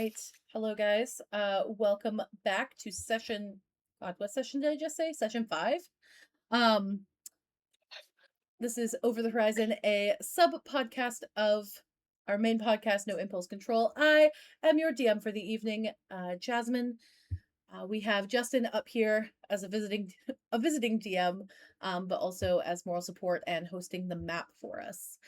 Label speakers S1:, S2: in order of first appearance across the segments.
S1: right. Hello, guys. Welcome back to session. God, what session did I just say? Session 5. Um, this is Over the Horizon, a sub podcast of our main podcast, No Impulse Control. I am your DM for the evening, Jasmine. We have Justin up here as a visiting DM, but also as moral support and hosting the map for us.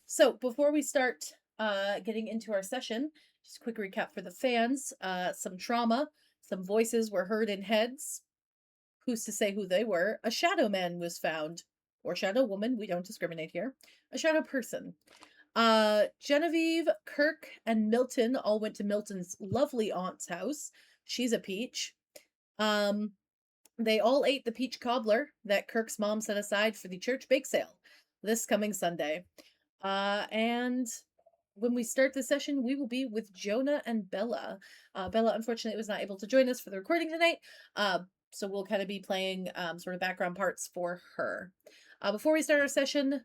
S1: So before we start getting into our session, just a quick recap for the fans. Some trauma, some voices were heard in heads. Who's to say who they were? A shadow man was found, or shadow woman. We don't discriminate here. A shadow person. Genevieve, Kirk, and Milton all went to Milton's lovely aunt's house. She's a peach. They all ate the peach cobbler that Kirk's mom set aside for the church bake sale this coming Sunday. And when we start the session, we will be with Jonah and Bella. Bella, unfortunately, was not able to join us for the recording tonight. So we'll kind of be playing sort of background parts for her. Before we start our session,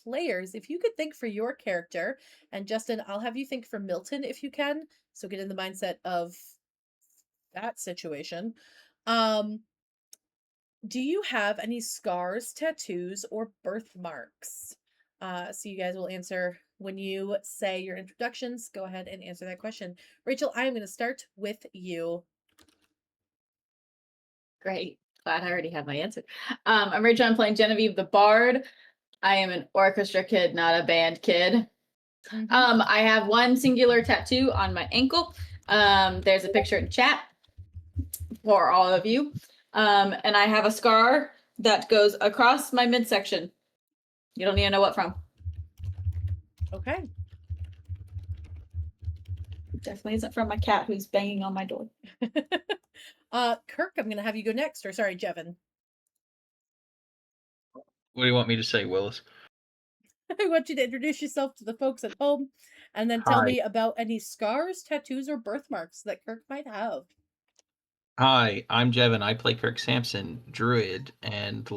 S1: players, if you could think for your character, and Justin, I'll have you think for Milton if you can. So get in the mindset of that situation. Do you have any scars, tattoos, or birthmarks? So you guys will answer when you say your introductions. Go ahead and answer that question. Rachel, I am going to start with you.
S2: Great. Glad I already had my answer. I'm Rachel. I'm playing Genevieve the Bard. I am an orchestra kid, not a band kid. I have one singular tattoo on my ankle. There's a picture in chat for all of you. And I have a scar that goes across my midsection. You don't need to know what from.
S1: Okay.
S2: Definitely isn't from my cat who's banging on my door.
S1: Kirk, I'm going to have you go next. Or sorry, Jevin.
S3: What do you want me to say, Willis?
S1: I want you to introduce yourself to the folks at home and then tell me about any scars, tattoos, or birthmarks that Kirk might have.
S3: Hi, I'm Jevin. I play Kirk Sampson, druid, and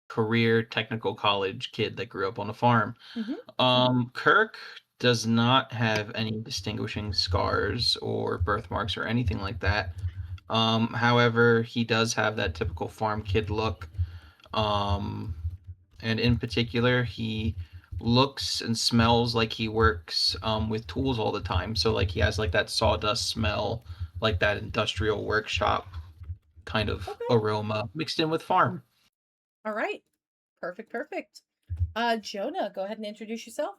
S3: career technical college kid that grew up on a farm. Kirk does not have any distinguishing scars or birthmarks or anything like that. However, he does have that typical farm kid look. And in particular, he looks and smells like he works with tools all the time. So like he has like that sawdust smell, like that industrial workshop kind of aroma mixed in with farm.
S1: All right. Perfect. Jonah, go ahead and introduce yourself.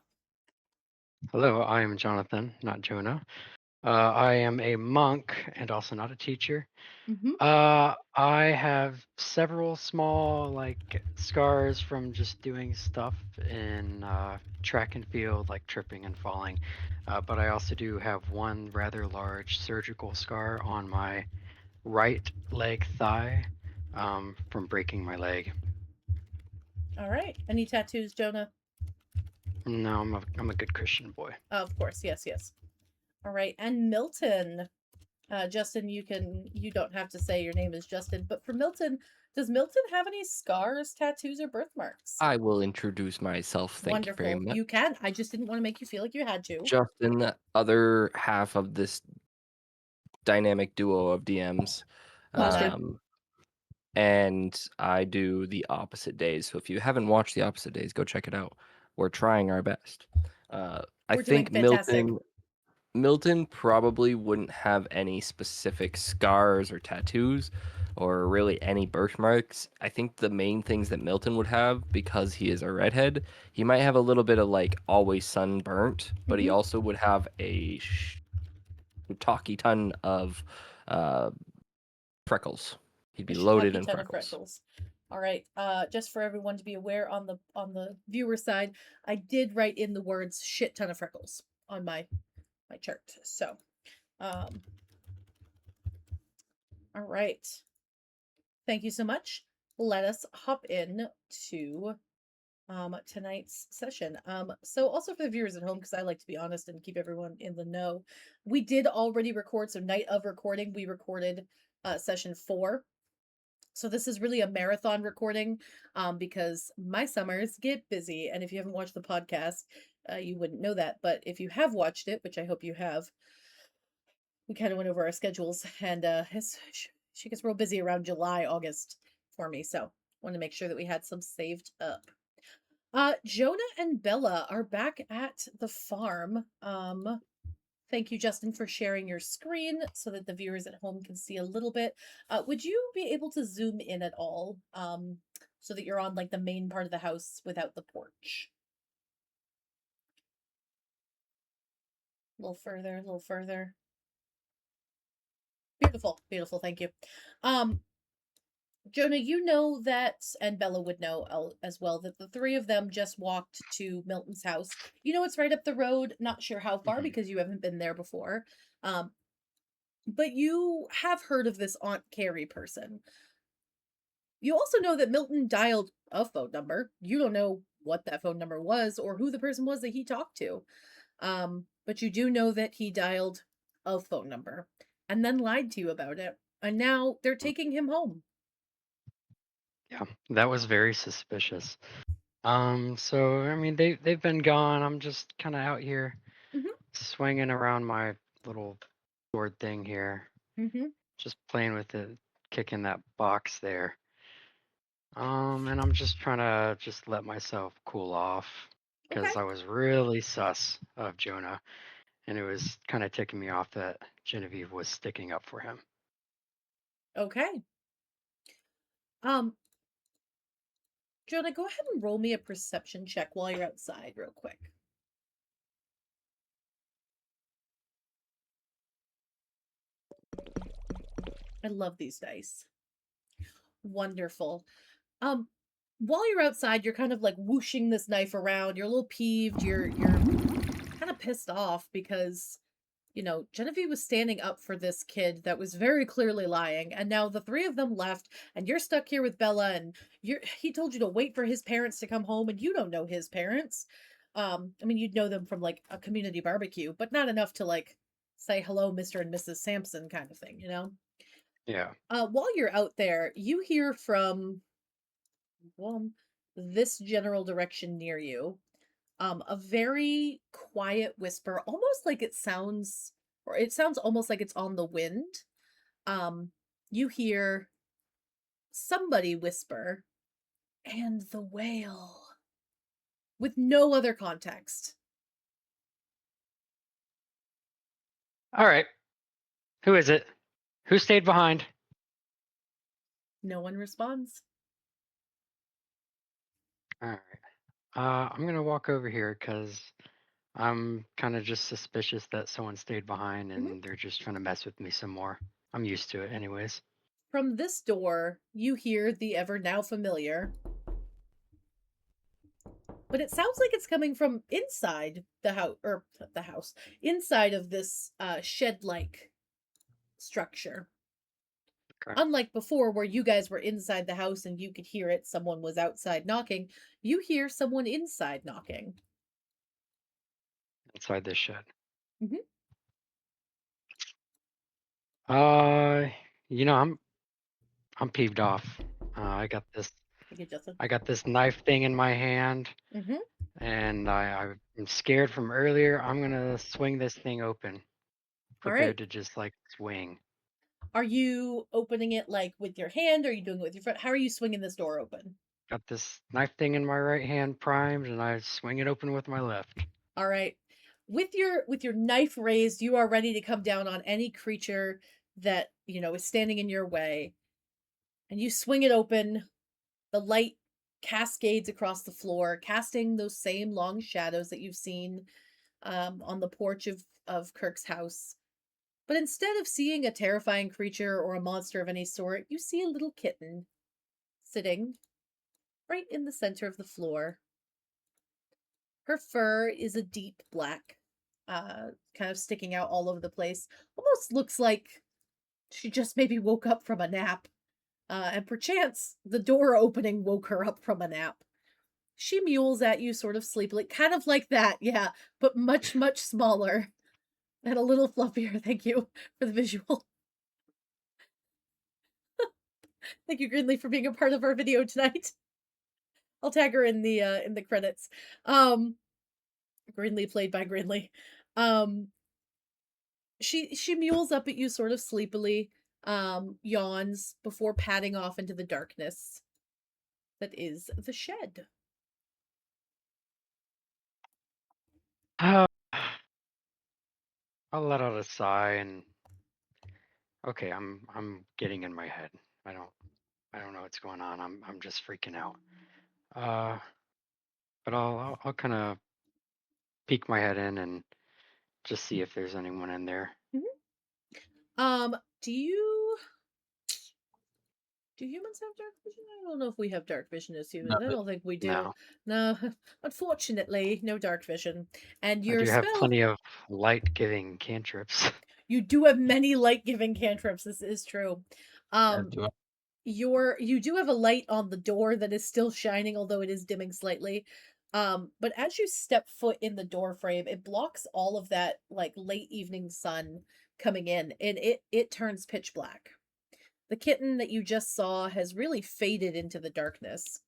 S4: Hello, I am Jonathan, not Jonah. I am a monk and also not a teacher. I have several small scars from just doing stuff in track and field, like tripping and falling. But I also do have one rather large surgical scar on my right leg thigh from breaking my leg.
S1: All right. Any tattoos, Jonah?
S4: No, I'm a good Christian boy.
S1: Of course, yes. All right, and Milton. Justin, you don't have to say your name is Justin, but for Milton, does Milton have any scars, tattoos, or birthmarks?
S5: I will introduce myself. Thank you very much.
S1: You can. I just didn't want to make you feel like you had to.
S5: Justin, the other half of this dynamic duo of DMs. And I do the opposite days. So if you haven't watched the opposite days, go check it out. We're trying our best. I think Milton probably wouldn't have any specific scars or tattoos or really any birthmarks. I think the main things that Milton would have, because he is a redhead, he might have a little bit of like always sunburnt, but he also would have a talky ton of freckles. He'd be loaded in freckles.
S1: All right. Just for everyone to be aware on the viewer side, I did write in the words "shit ton of freckles" on my chart. So, all right. Thank you so much. Let us hop in to tonight's session. So also for the viewers at home, because I like to be honest and keep everyone in the know, we did already record. So night of recording, we recorded session 4. So this is really a marathon recording because my summers get busy. And if you haven't watched the podcast, you wouldn't know that, but if you have watched it, which I hope you have, we kind of went over our schedules, and she gets real busy around July, August for me, so want to make sure that we had some saved up. Jonah and Bella are back at the farm. Thank you, Justin, for sharing your screen so that the viewers at home can see a little bit. Would you be able to zoom in at all, so that you're on like the main part of the house without the porch? A little further, a little further. Beautiful, beautiful. Thank you. Jonah, you know that, and Bella would know as well, that the three of them just walked to Milton's house. You know, it's right up the road. Not sure how far because you haven't been there before. But you have heard of this Aunt Carrie person. You also know that Milton dialed a phone number. You don't know what that phone number was or who the person was that he talked to. But you do know that he dialed a phone number and then lied to you about it. And now they're taking him home.
S4: Yeah, that was very suspicious. So I mean, they've been gone. I'm just kind of out here swinging around my little sword thing here, just playing with it, kicking that box there. And I'm just trying to just let myself cool off because
S1: Okay.
S4: I was really sus of Jonah, and it was kind of ticking me off that Genevieve was sticking up for him.
S1: Okay. Jonah, go ahead and roll me a perception check while you're outside real quick. I love these dice. Wonderful. While you're outside, you're kind of like whooshing this knife around. You're a little peeved. You're kind of pissed off because, you know, Genevieve was standing up for this kid that was very clearly lying, and now the three of them left, and you're stuck here with Bella, and he told you to wait for his parents to come home, and you don't know his parents. I mean, you'd know them from like a community barbecue, but not enough to like say hello, Mr. and Mrs. Sampson kind of thing, you know?
S4: Yeah.
S1: While you're out there, you hear from this general direction near you, a very quiet whisper, almost like it sounds almost like it's on the wind. You hear somebody whisper, "And the whale," with no other context.
S4: All right. Who is it? Who stayed behind?
S1: No one responds.
S4: All right. I'm gonna walk over here because I'm kind of just suspicious that someone stayed behind and they're just trying to mess with me some more. I'm used to it, anyways.
S1: From this door, you hear the ever now familiar, but it sounds like it's coming from inside the house, or the house, inside of this shed-like structure.
S4: Okay.
S1: Unlike before, where you guys were inside the house and you could hear it, someone was outside knocking, you hear someone inside knocking.
S4: Inside this shed.
S1: Mm-hmm.
S4: You know, I'm peeved off. I got this
S1: Thank you, Justin.
S4: I got this knife thing in my hand, and I'm scared from earlier. I'm gonna swing this thing open, prepared to just like swing.
S1: Are you opening it like with your hand, or are you doing it with your foot? How are you swinging this door open?
S4: Got this knife thing in my right hand primed, and I swing it open with my left.
S1: All right. With your knife raised, you are ready to come down on any creature that, you know, is standing in your way. And you swing it open. The light cascades across the floor, casting those same long shadows that you've seen on the porch of Kirk's house. But instead of seeing a terrifying creature or a monster of any sort, you see a little kitten sitting right in the center of the floor. Her fur is a deep black, kind of sticking out all over the place. Almost looks like she just maybe woke up from a nap. And perchance the door opening woke her up from a nap. She mews at you sort of sleepily, kind of like that, yeah, but much, much smaller and a little fluffier. Thank you for the visual. Thank you, Grinley, for being a part of our video tonight. I'll tag her in the credits. Grinley, played by Grinley. She mules up at you sort of sleepily, yawns before padding off into the darkness that is the shed.
S4: I'll let out a sigh and okay, I'm getting in my head. I don't know what's going on. I'm just freaking out. But I'll kind of peek my head in and just see if there's anyone in there.
S1: Do humans have dark vision? I don't know if we have dark vision as humans.
S3: No.
S1: I don't think we do.
S4: No.
S1: No, unfortunately, no dark vision. And your
S4: I do have
S1: spell,
S4: plenty of light-giving cantrips.
S1: you do have many light-giving cantrips. This is true. You do have a light on the door that is still shining, although it is dimming slightly. But as you step foot in the door frame, it blocks all of that like late evening sun coming in, and it turns pitch black. The kitten that you just saw has really faded into the darkness.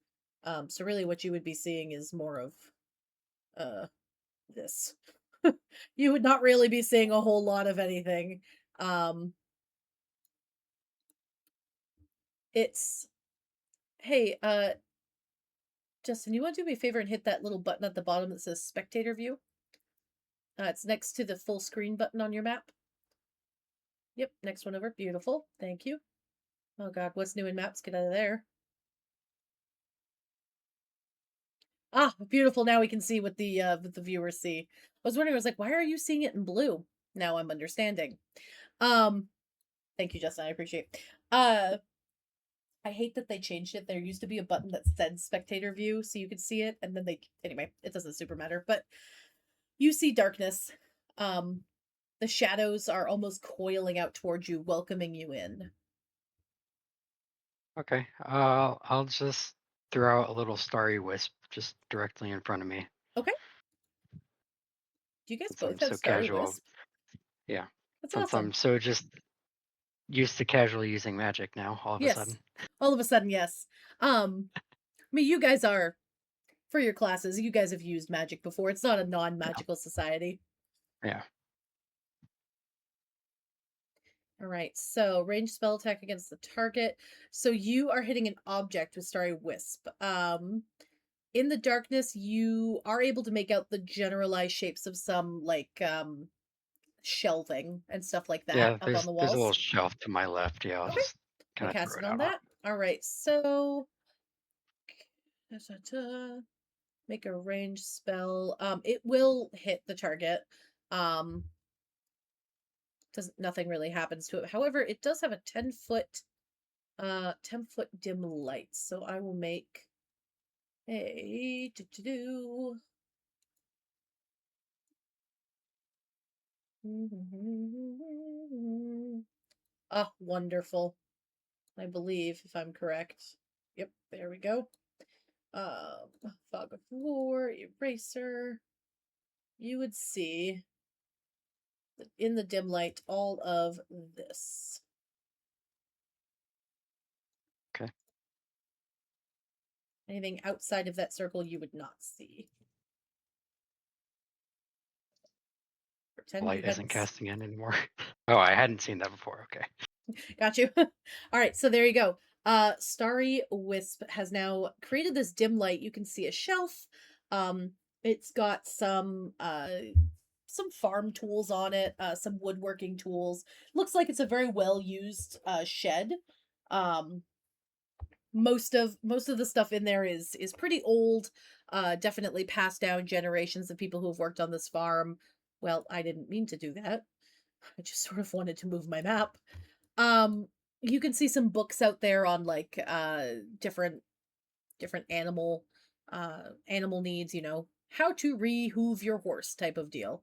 S1: So really what you would be seeing is more of this. You would not really be seeing a whole lot of anything. It's hey, Justin, you want to do me a favor and hit that little button at the bottom that says spectator view? It's next to the full screen button on your map. Yep, next one over. Beautiful. Thank you. Oh god, what's new in maps? Get out of there. Ah, beautiful. Now we can see what the viewers see. I was wondering, I was like, why are you seeing it in blue? Now I'm understanding. Thank you, Justin. I appreciate it. I hate that they changed it. There used to be a button that said spectator view so you could see it, and then anyway, it doesn't super matter, but you see darkness. The shadows are almost coiling out towards you, welcoming you in.
S4: Okay. I'll just throw out a little starry wisp just directly in front of me.
S1: Okay. Do you guys
S4: Since I'm
S1: both have
S4: so
S1: Starry
S4: casual.
S1: Wisp?
S4: Yeah.
S1: That's
S4: Since
S1: awesome.
S4: I'm so just used to casually using magic now, all of a sudden.
S1: All of a sudden, yes. I mean, you guys are, for your classes, you guys have used magic before. It's not a non-magical society.
S4: Yeah.
S1: All right, so range spell attack against the target. So you are hitting an object with Starry Wisp. In the darkness, you are able to make out the generalized shapes of some, like, shelving and stuff like that
S4: Yeah,
S1: up on the
S4: there's a little
S1: walls.
S4: shelf to my left. Yeah, I'll
S1: Okay.
S4: just
S1: I'll
S4: kind of
S1: cast
S4: throw
S1: it
S4: it
S1: on
S4: out.
S1: that. All right, so make a range spell. It will hit the target. Nothing really happens to it. However, it does have a 10-foot dim light. So I will make a Ah, wonderful. I believe, if I'm correct. Yep, there we go. Fog of War, Eraser. You would see in the dim light all of this.
S4: Okay.
S1: Anything outside of that circle you would not see. Pretend
S4: Light
S1: you
S4: isn't
S1: hadn't
S4: casting in anymore. Oh, I hadn't seen that before. Okay.
S1: Got you. All right, so there you go. Starry Wisp has now created this dim light. You can see a shelf. It's got some farm tools on it, some woodworking tools. Looks like it's a very well used shed. Most of the stuff in there is pretty old. Definitely passed down generations of people who have worked on this farm. Well, I didn't mean to do that. I just sort of wanted to move my map. You can see some books out there on like different animal needs, how to re-hoof your horse type of deal.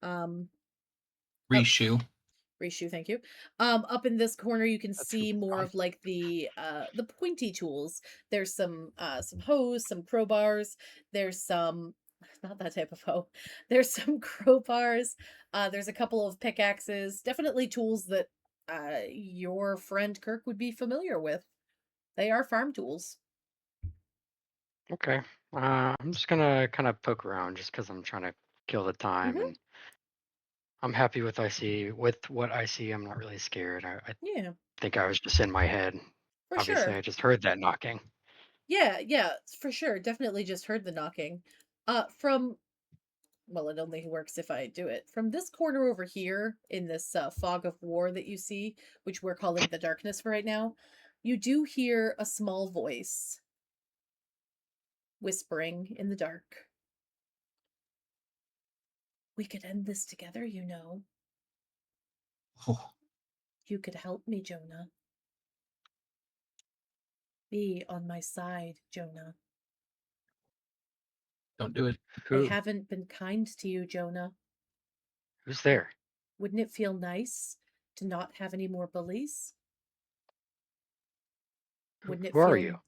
S3: Reshoe.
S1: Reshoe, thank you. Up in this corner you can
S4: That's
S1: see more
S4: fun.
S1: of like the pointy tools. There's some hoes, some crowbars, there's some not that type of hoe. There's some crowbars. There's a couple of pickaxes. Definitely tools that your friend Kirk would be familiar with. They are farm tools.
S4: Okay. I'm just gonna kind of poke around just because I'm trying to kill the time, and I'm happy with what I see. I'm not really scared. I
S1: Yeah,
S4: think I was just in my head.
S1: for
S4: Obviously,
S1: sure.
S4: I just heard that knocking.
S1: Yeah, for sure. Definitely just heard the knocking. From well, it only works if I do it. From this corner over here in this fog of war that you see, which we're calling the darkness for right now, you do hear a small voice whispering in the dark. We could end this together, you know.
S3: Oh,
S1: You could help me, Jonah. Be on my side, Jonah.
S3: don't do it.
S1: I
S4: Who
S1: haven't been kind to you, Jonah.
S4: who's there?
S1: Wouldn't it feel nice to not have any more bullies?
S4: Who,
S1: Wouldn't it
S4: who are you?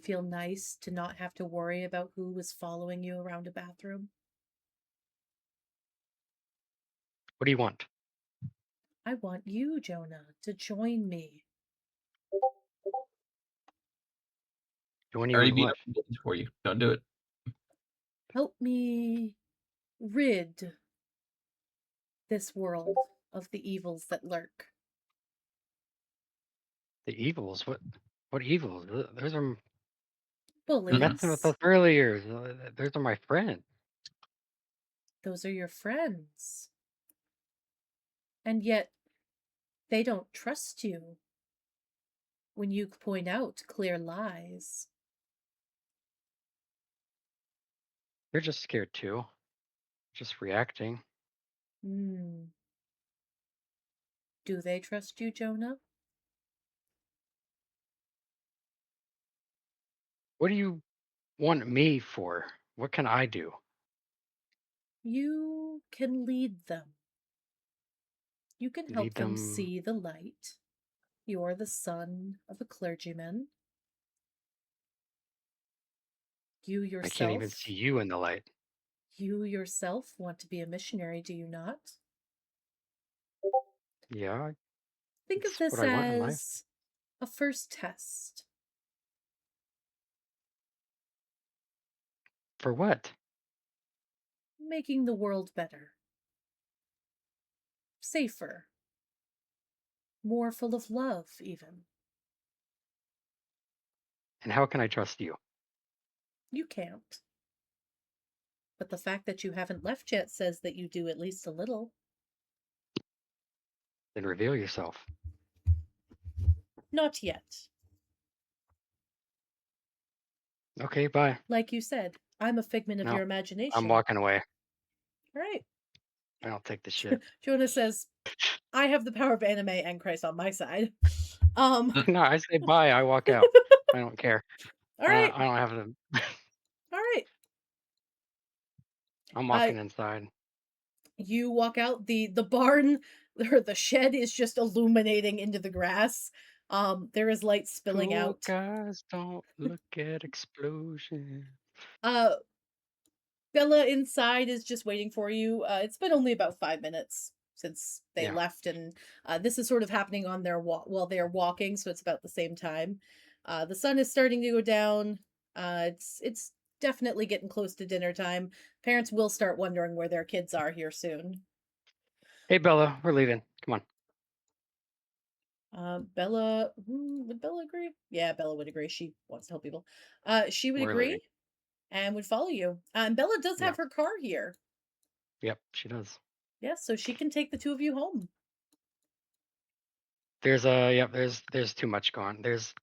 S1: feel nice to not have to worry about who was following you around a bathroom?
S4: What do you want?
S1: I want you, Jonah, to join me.
S4: Join
S3: I
S4: you
S3: already
S4: in
S3: beat
S4: what?
S3: up the bullies for you. Don't do it.
S1: Help me rid this world of the evils that lurk.
S4: The evils? What evils? Those are you're messing with
S1: Bullies.
S4: us earlier. Those are my friends.
S1: Those are your friends. And yet, they don't trust you when you point out clear lies.
S4: They're just scared too. Just reacting.
S1: Hmm. Do they trust you, Jonah?
S4: What do you want me for? What can I do?
S1: You can lead them. You can help
S4: Lead
S1: them
S4: them.
S1: see the light. You're the son of a clergyman. You
S4: I can't even
S1: yourself,
S4: see you in the light.
S1: you yourself want to be a missionary, do you not?
S4: Yeah,
S1: Think of
S4: it's
S1: this
S4: what I want in life.
S1: as a first test.
S4: For what?
S1: Making the world better, safer, more full of love, even.
S4: And how can I trust you?
S1: You can't. But the fact that you haven't left yet says that you do at least a little.
S4: Then reveal yourself.
S1: Not yet.
S4: Okay, bye.
S1: Like you said, I'm a figment of
S4: No,
S1: your
S4: I'm
S1: imagination.
S4: walking away.
S1: All right.
S4: I don't take the shit.
S1: Jonah says, I have the power of anime and Christ on my side.
S4: No, I say bye. I walk out. I don't care.
S1: All right.
S4: I don't have to.
S1: All right.
S4: I'm walking inside.
S1: You walk out. The barn or the shed is just illuminating into the grass. There is light spilling
S4: Cool
S1: out.
S4: guys don't look at explosions.
S1: Bella inside is just waiting for you. It's been only about 5 minutes since they
S4: Yeah.
S1: left, and this is sort of happening on their walk while they're walking, so it's about the same time. The sun is starting to go down. It's definitely getting close to dinner time. Parents will start wondering where their kids are here soon.
S4: Hey, Bella, we're leaving. Come on.
S1: Bella, would Bella agree? Yeah, Bella would agree. She wants to help people. She would
S4: We're
S1: agree
S4: leaving.
S1: and would follow you. And Bella does
S4: Yeah.
S1: have her car here.
S4: Yep, she does.
S1: Yeah, so she can take the two of you home.
S4: There's there's too much going. There's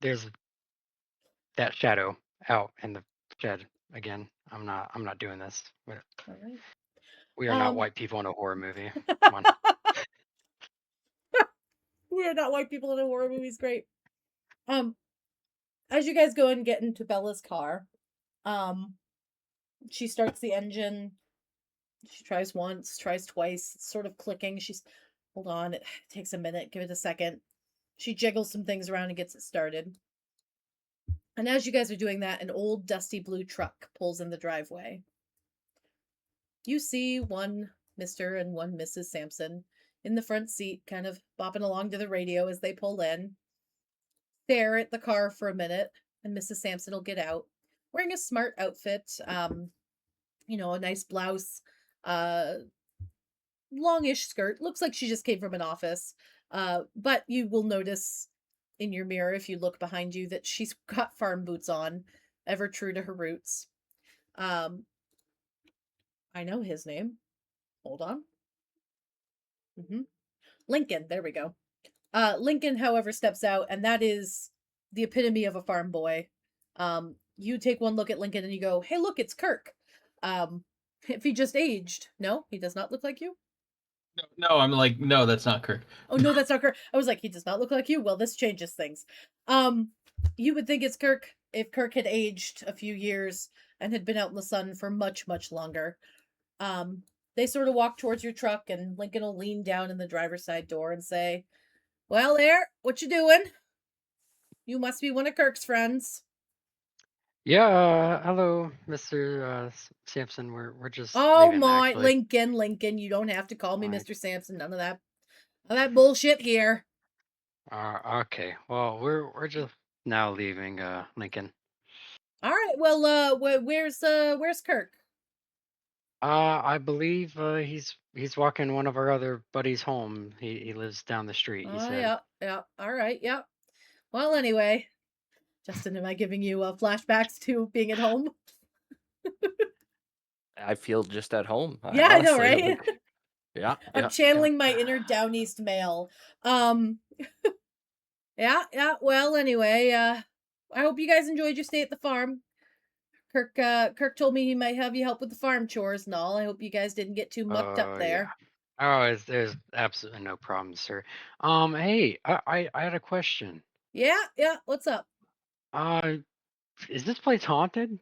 S4: that shadow out in the shed again. I'm not doing this.
S1: All right.
S4: We are not white people in a horror movie. Come on.
S1: We are not white people in a horror movie. Is great. As you guys go and get into Bella's car, she starts the engine. She tries once, tries twice. It's sort of clicking. Hold on. It takes a minute. Give it a second. She jiggles some things around and gets it started. And as you guys are doing that, an old dusty blue truck pulls in the driveway. You see one Mr. and one Mrs. Sampson in the front seat, kind of bopping along to the radio as they pull in. Stare at the car for a minute, and Mrs. Sampson will get out, wearing a smart outfit, a nice blouse, Longish skirt. Looks like she just came from an office. But you will notice in your mirror, if you look behind you, that she's got farm boots on, ever true to her roots. I know his name. Hold on. Lincoln. There we go. Lincoln, however, steps out, and that is the epitome of a farm boy. You take one look at Lincoln and you go, "Hey, look, it's Kirk." If he just aged, no, he does not look like you.
S3: No, I'm like, no, that's not Kirk.
S1: Oh no, that's not Kirk. I was like, he does not look like you. Well, this changes things. You would think it's Kirk if Kirk had aged a few years and had been out in the sun for much, much longer. They sort of walk towards your truck, and Lincoln will lean down in the driver's side door and say, "Well, there, what you doing? You must be one of Kirk's friends."
S4: Yeah, hello, Mr. Sampson. We're just
S1: Oh
S4: leaving
S1: my,
S4: actually.
S1: Lincoln, you don't have to call me
S4: Fine.
S1: Mr. Sampson. None of that bullshit here.
S4: Okay. Well, we're just now leaving Lincoln.
S1: All right. Well, where's Kirk?
S4: I believe he's walking one of our other buddies home. He lives down the street, he
S1: Oh,
S4: said.
S1: yeah. All right, yeah. Well, anyway, Justin, am I giving you flashbacks to being at home?
S5: I feel just at home.
S1: Yeah, I know,
S5: honestly,
S1: right?
S5: like, yeah,
S1: I'm channeling my inner down east male. Yeah. Well, anyway, I hope you guys enjoyed your stay at the farm. Kirk told me he might have you help with the farm chores and all. I hope you guys didn't get too mucked up
S4: Yeah.
S1: there.
S4: Oh, there's absolutely no problem, sir. Hey, I had a question.
S1: Yeah. What's up?
S4: Is this place haunted?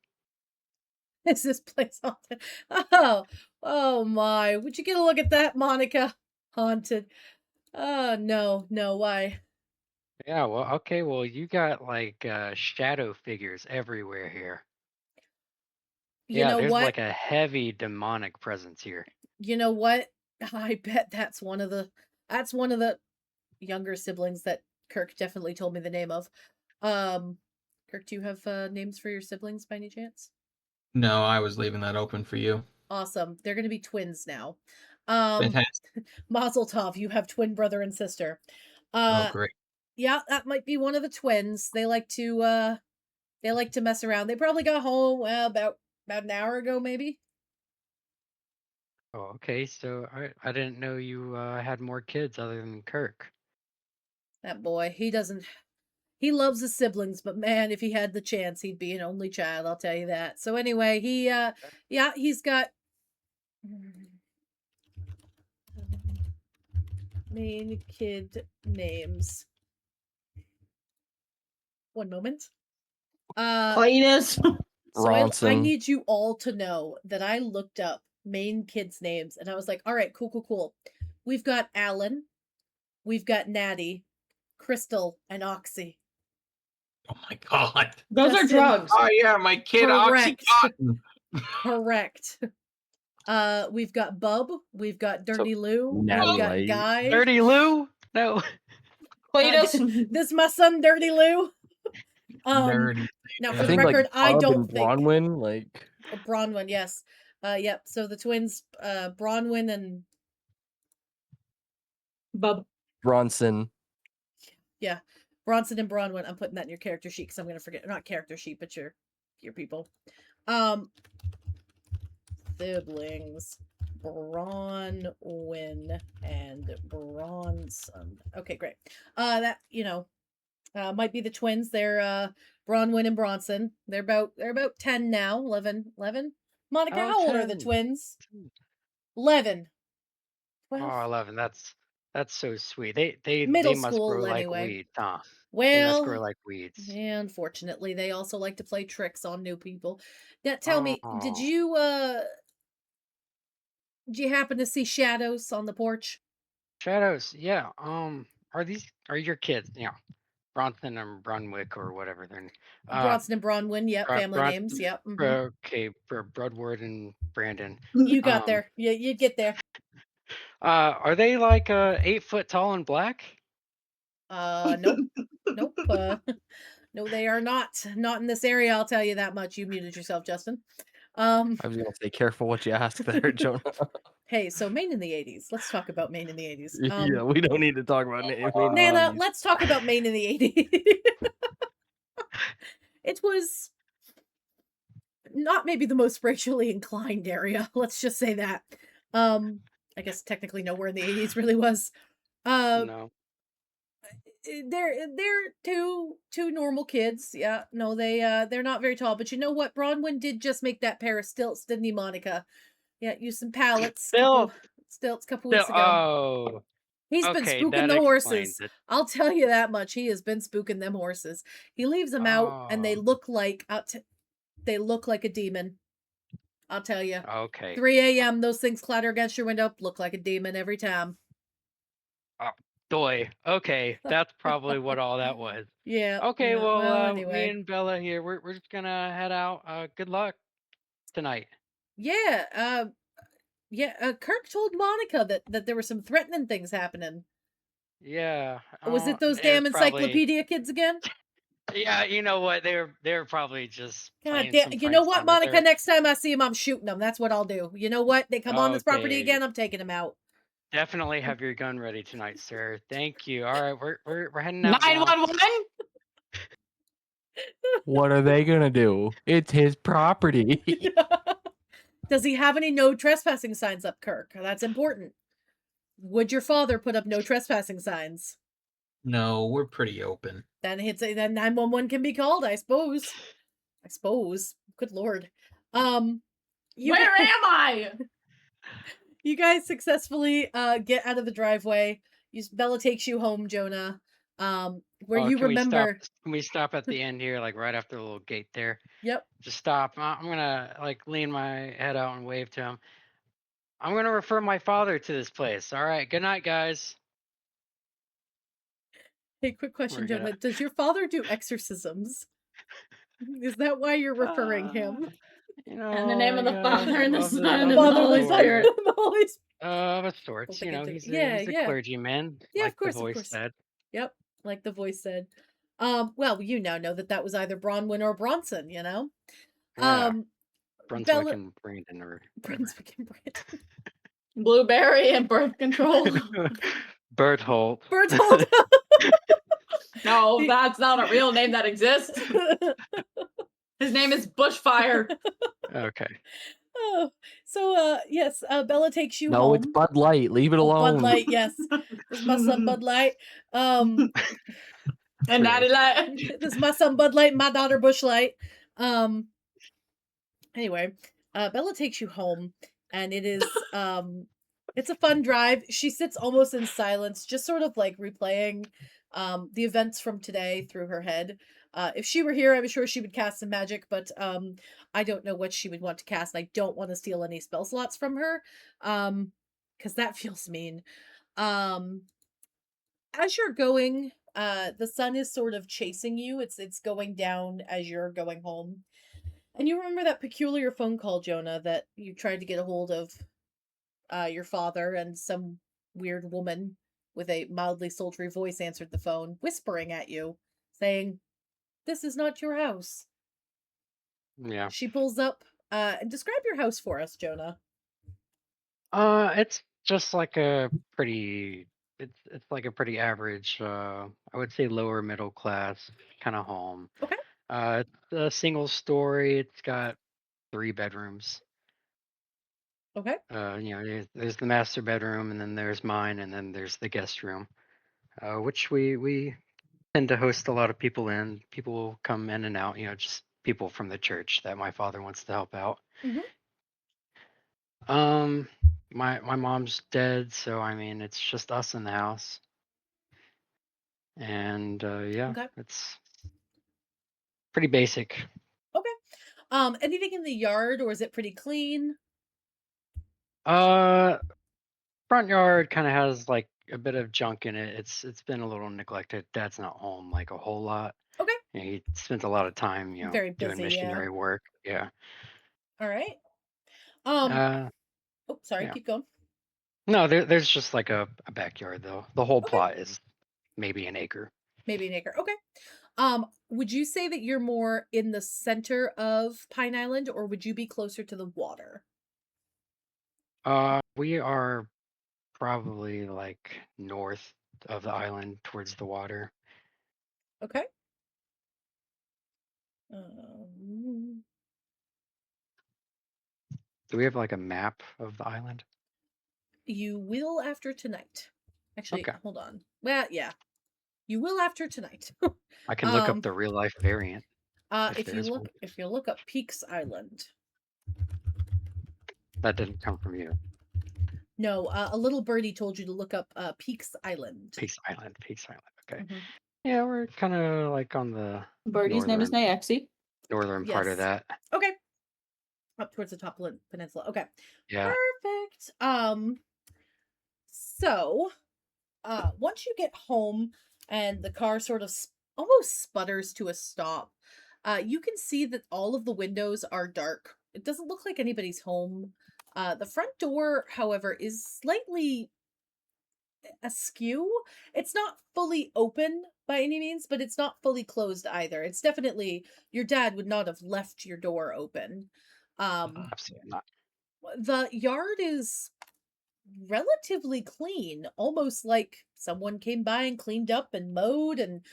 S1: Is this place haunted? Oh my! Would you get a look at that, Monica? Haunted. Oh no, why?
S4: Yeah, well, okay, well, you got like shadow figures everywhere here.
S1: You
S4: Yeah,
S1: know
S4: there's
S1: what?
S4: like a heavy demonic presence here.
S1: You know what? I bet that's one of the younger siblings that Kirk definitely told me the name of. Kirk, do you have names for your siblings by any chance?
S3: No, I was leaving that open for you.
S1: Awesome. They're going to be twins now.
S3: Fantastic.
S1: Mazel tov, you have twin brother and sister.
S3: Oh, great.
S1: Yeah, that might be one of the twins. They like to mess around. They probably got home about an hour ago, maybe.
S4: Oh, okay, so I didn't know you had more kids other than Kirk.
S1: That boy, he loves his siblings, but man, if he had the chance, he'd be an only child, I'll tell you that. So anyway, he's got main kid names. One moment.
S2: Cletus.
S1: So I
S5: Ronson.
S1: need you all to know that I looked up main kids' names and I was like, all right, cool. We've got Alan, we've got Natty, Crystal, and Oxy.
S3: Oh my god.
S2: Those are
S1: Justin,
S2: drugs.
S3: Oh yeah, my kid
S1: Correct.
S3: Oxycontin.
S1: Correct. We've got Bub, we've got Dirty Lou, we've
S5: Natty
S1: got
S5: Light.
S1: Guy.
S4: Dirty Lou? No.
S2: Cletus.
S1: This is my son, Dirty Lou.
S3: Nerdy.
S1: Now,
S3: Yeah.
S1: for
S5: I
S1: the
S5: think
S1: record,
S5: like
S1: I
S5: Bob
S1: don't
S5: and
S1: think
S5: Bronwyn, like
S1: Bronwyn, yes. Yep. So the twins, Bronwyn and
S2: Bub.
S5: Bronson.
S1: yeah, Bronson and Bronwyn. I'm putting that in your character sheet because I'm gonna forget. Not character sheet, but your people. Siblings. Bronwyn and Bronson. Okay, great. That might be the twins. They're Bronwyn and Bronson. They're about 10 now. 11. Monica,
S4: Oh,
S1: how old are the
S4: 10.
S1: twins? 11. 12.
S4: Oh, 11. That's so sweet. They
S1: Middle
S4: must
S1: school,
S4: grow like
S1: anyway.
S4: weeds, huh? They must grow
S1: Well,
S4: like weeds.
S1: yeah, unfortunately, they also like to play tricks on new people. Now, tell me, did you happen to see shadows on the porch?
S4: Shadows, yeah. Are your kids, Bronson and Brunwick or whatever they're
S1: Bronson and Bronwyn, yep, family
S4: Bronson,
S1: names, yep.
S4: okay, Broadwood and Brandon.
S1: You got there. You get there.
S4: Are they like 8 foot tall and black?
S1: Nope. No, they are not. Not in this area, I'll tell you that much. You muted yourself, Justin.
S5: I was gonna say, careful what you ask there, Jonah.
S1: Hey, so Maine in the 80s. Let's talk about Maine in the 80s.
S5: Yeah, we don't need to talk about Maine in the
S1: Nana,
S5: 80s.
S1: let's talk about Maine in the 80s. It was not maybe the most racially inclined area. Let's just say that. I guess technically nowhere in the 80s really was.
S4: No.
S1: They're two normal kids. Yeah, no, they're not very tall. But you know what? Bronwyn did just make that pair of stilts, didn't he, Monica? Yeah, use some pallets. Stilts, couple weeks ago.
S4: Oh.
S1: He's been
S4: Okay,
S1: spooking
S4: that
S1: the
S4: explains
S1: horses.
S4: it.
S1: I'll tell you that much. He has been spooking them horses. He leaves them out, and they
S4: Oh.
S1: look like they look like a demon. I'll tell you.
S4: Okay.
S1: 3 a.m. Those things clatter against your window. Look like a demon every time.
S4: Oh, boy. Okay, that's probably what all that was.
S1: Yeah.
S4: Okay,
S1: yeah,
S4: well, me
S1: anyway.
S4: and Bella here, we're just gonna head out. Good luck tonight.
S1: Yeah. Kirk told Monica that there were some threatening things happening.
S4: Yeah.
S1: Was it those
S4: they're
S1: damn
S4: probably-
S1: encyclopedia kids again?
S4: Yeah, you know what? They're probably just
S1: God
S4: playing
S1: damn!
S4: some
S1: You know
S4: pranks
S1: what,
S4: on us.
S1: Monica? Next time I see him, I'm shooting them. That's what I'll do. You know what? They come on this property
S4: Okay.
S1: again, I'm taking them out.
S4: Definitely have your gun ready tonight, sir. Thank you. All right, we're heading out now.
S2: 911?
S5: What are they gonna do? It's his property.
S1: Does he have any no trespassing signs up, Kirk? That's important. Would your father put up no trespassing signs?
S3: No, we're pretty open.
S1: Then then 911 can be called, I suppose. Good lord.
S2: Where am I?
S1: You guys successfully get out of the driveway. Bella takes you home, Jonah. Where you remember.
S4: Can we stop at the end here, like right after the little gate there?
S1: Yep.
S4: Just stop. I'm gonna like lean my head out and wave to him. I'm gonna refer my father to this place. All right. Good night, guys.
S1: Hey, quick question,
S4: We're gonna-
S1: Jonah. Does your father do exorcisms? Is that why you're referring him?
S4: You know,
S2: In the name of the
S4: like,
S2: Father and the
S4: of
S2: Son and the
S1: Father,
S2: Holy
S1: the Son,
S2: Spirit.
S1: and the Holy Spirit.
S4: Of sorts. You know,
S1: Thinking-
S4: he's
S1: yeah,
S4: a
S1: yeah.
S4: clergyman.
S1: Yeah,
S4: like
S1: of course,
S4: the
S1: of
S4: voice
S1: course.
S4: said.
S1: Yep, like the voice said. Well, you now know that was either Bronwyn or Bronson, you know?
S4: Yeah. Brunswick
S1: Bella-
S4: and Brandon or whatever.
S1: Brunswick and Brandon.
S2: Blueberry and birth control.
S4: Berthold.
S1: Berthold.
S2: No, that's not a real name that exists. His name is Bushfire.
S4: Okay.
S1: Oh, so yes, Bella takes you
S5: No,
S1: home.
S5: it's Bud Light. Leave it alone.
S1: Bud Light, yes. This is my son Bud Light.
S2: And Natty Light.
S1: This is my son Bud Light and my daughter Bush Light. Anyway, Bella takes you home, and it is it's a fun drive. She sits almost in silence, just sort of like replaying the events from today through her head. If she were here, I'm sure she would cast some magic, but I don't know what she would want to cast. I don't want to steal any spell slots from her, because that feels mean. As you're going, the sun is sort of chasing you. It's going down as you're going home. And you remember that peculiar phone call, Jonah, that you tried to get a hold of your father, and some weird woman with a mildly sultry voice answered the phone, whispering at you, saying, "This is not your house."
S4: Yeah.
S1: She pulls up. Describe your house for us, Jonah.
S4: It's just like a pretty. It's like a pretty average. I would say lower middle class kind of home.
S1: Okay.
S4: It's a single story. It's got 3 bedrooms.
S1: Okay.
S4: There's the master bedroom, and then there's mine, and then there's the guest room, which we tend to host a lot of people in. People will come in and out. Just people from the church that my father wants to help out.
S1: Mhm.
S4: My mom's dead, so I mean it's just us in the house, and yeah,
S1: Okay.
S4: it's pretty basic.
S1: Okay. Anything in the yard, or is it pretty clean?
S4: Front yard kind of has like a bit of junk in it. It's been a little neglected. Dad's not home like a whole lot.
S1: Okay.
S4: He spent a lot of time,
S1: Very
S4: doing
S1: busy,
S4: missionary work. Yeah.
S1: All right. Oh, sorry.
S4: yeah.
S1: Keep going.
S4: No, there's just like a backyard though. The whole
S1: Okay.
S4: plot is maybe an acre.
S1: Maybe an acre. Okay. Would you say that you're more in the center of Pine Island, or would you be closer to the water?
S4: We are probably like north of the island towards the water.
S1: Okay. Um,
S4: Do we have like a map of the island?
S1: you will after tonight. Actually,
S4: Okay.
S1: hold on. Well, yeah. You will after tonight.
S4: I can look up the real life variant if
S1: if
S4: there
S1: you
S4: is one.
S1: look up Peaks Island.
S4: That didn't come from you.
S1: No, a little birdie told you to look up Peaks Island.
S4: Peaks Island. Peaks Island. Okay.
S1: Mhm.
S4: Yeah, we're kind of like on the
S2: Birdie's name is Naexi.
S4: northern part of
S1: Yes.
S4: that.
S1: Okay. Up towards the top peninsula. Okay.
S4: Yeah.
S1: Perfect. So, once you get home and the car sort of almost sputters to a stop, you can see that all of the windows are dark. It doesn't look like anybody's home. The front door, however, is slightly askew. It's not fully open by any means, but it's not fully closed either. It's definitely your dad would not have left your door open.
S4: Absolutely not.
S1: The yard is relatively clean, almost like someone came by and cleaned up and mowed and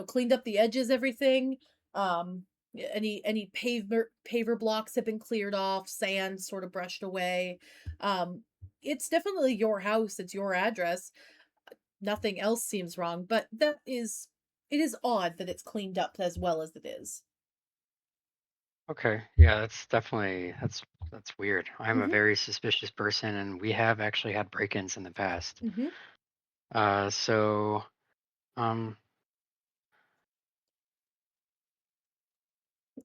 S1: cleaned up the edges, everything. Any paver blocks have been cleared off, sand sort of brushed away. It's definitely your house, it's your address. Nothing else seems wrong, but it is odd that it's cleaned up as well as it is.
S4: Okay. Yeah, that's weird. I'm a
S1: Mhm.
S4: very suspicious person, and we have actually had break-ins in the past.
S1: Mhm.
S4: So, um,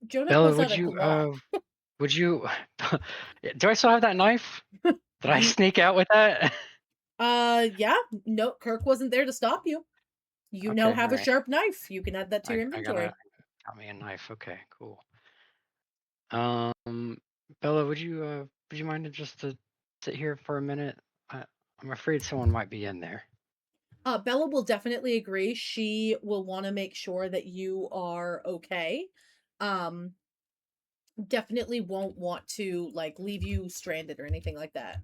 S1: Jonah
S4: Bella,
S1: pulls out a Glock.
S4: would you, do I still have that knife? Did I
S1: You
S4: sneak out with that?
S1: yeah, no, Kirk wasn't there to stop you. You now
S4: Okay, all
S1: have a
S4: right.
S1: sharp knife. You can add that to your
S4: I got
S1: inventory.
S4: me a knife. Okay, cool. Um, Bella, would you mind to just to sit here for a minute? I'm afraid someone might be in there.
S1: Bella will definitely agree. She will want to make sure that you are okay. Um, Definitely won't want to like leave you stranded or anything like that.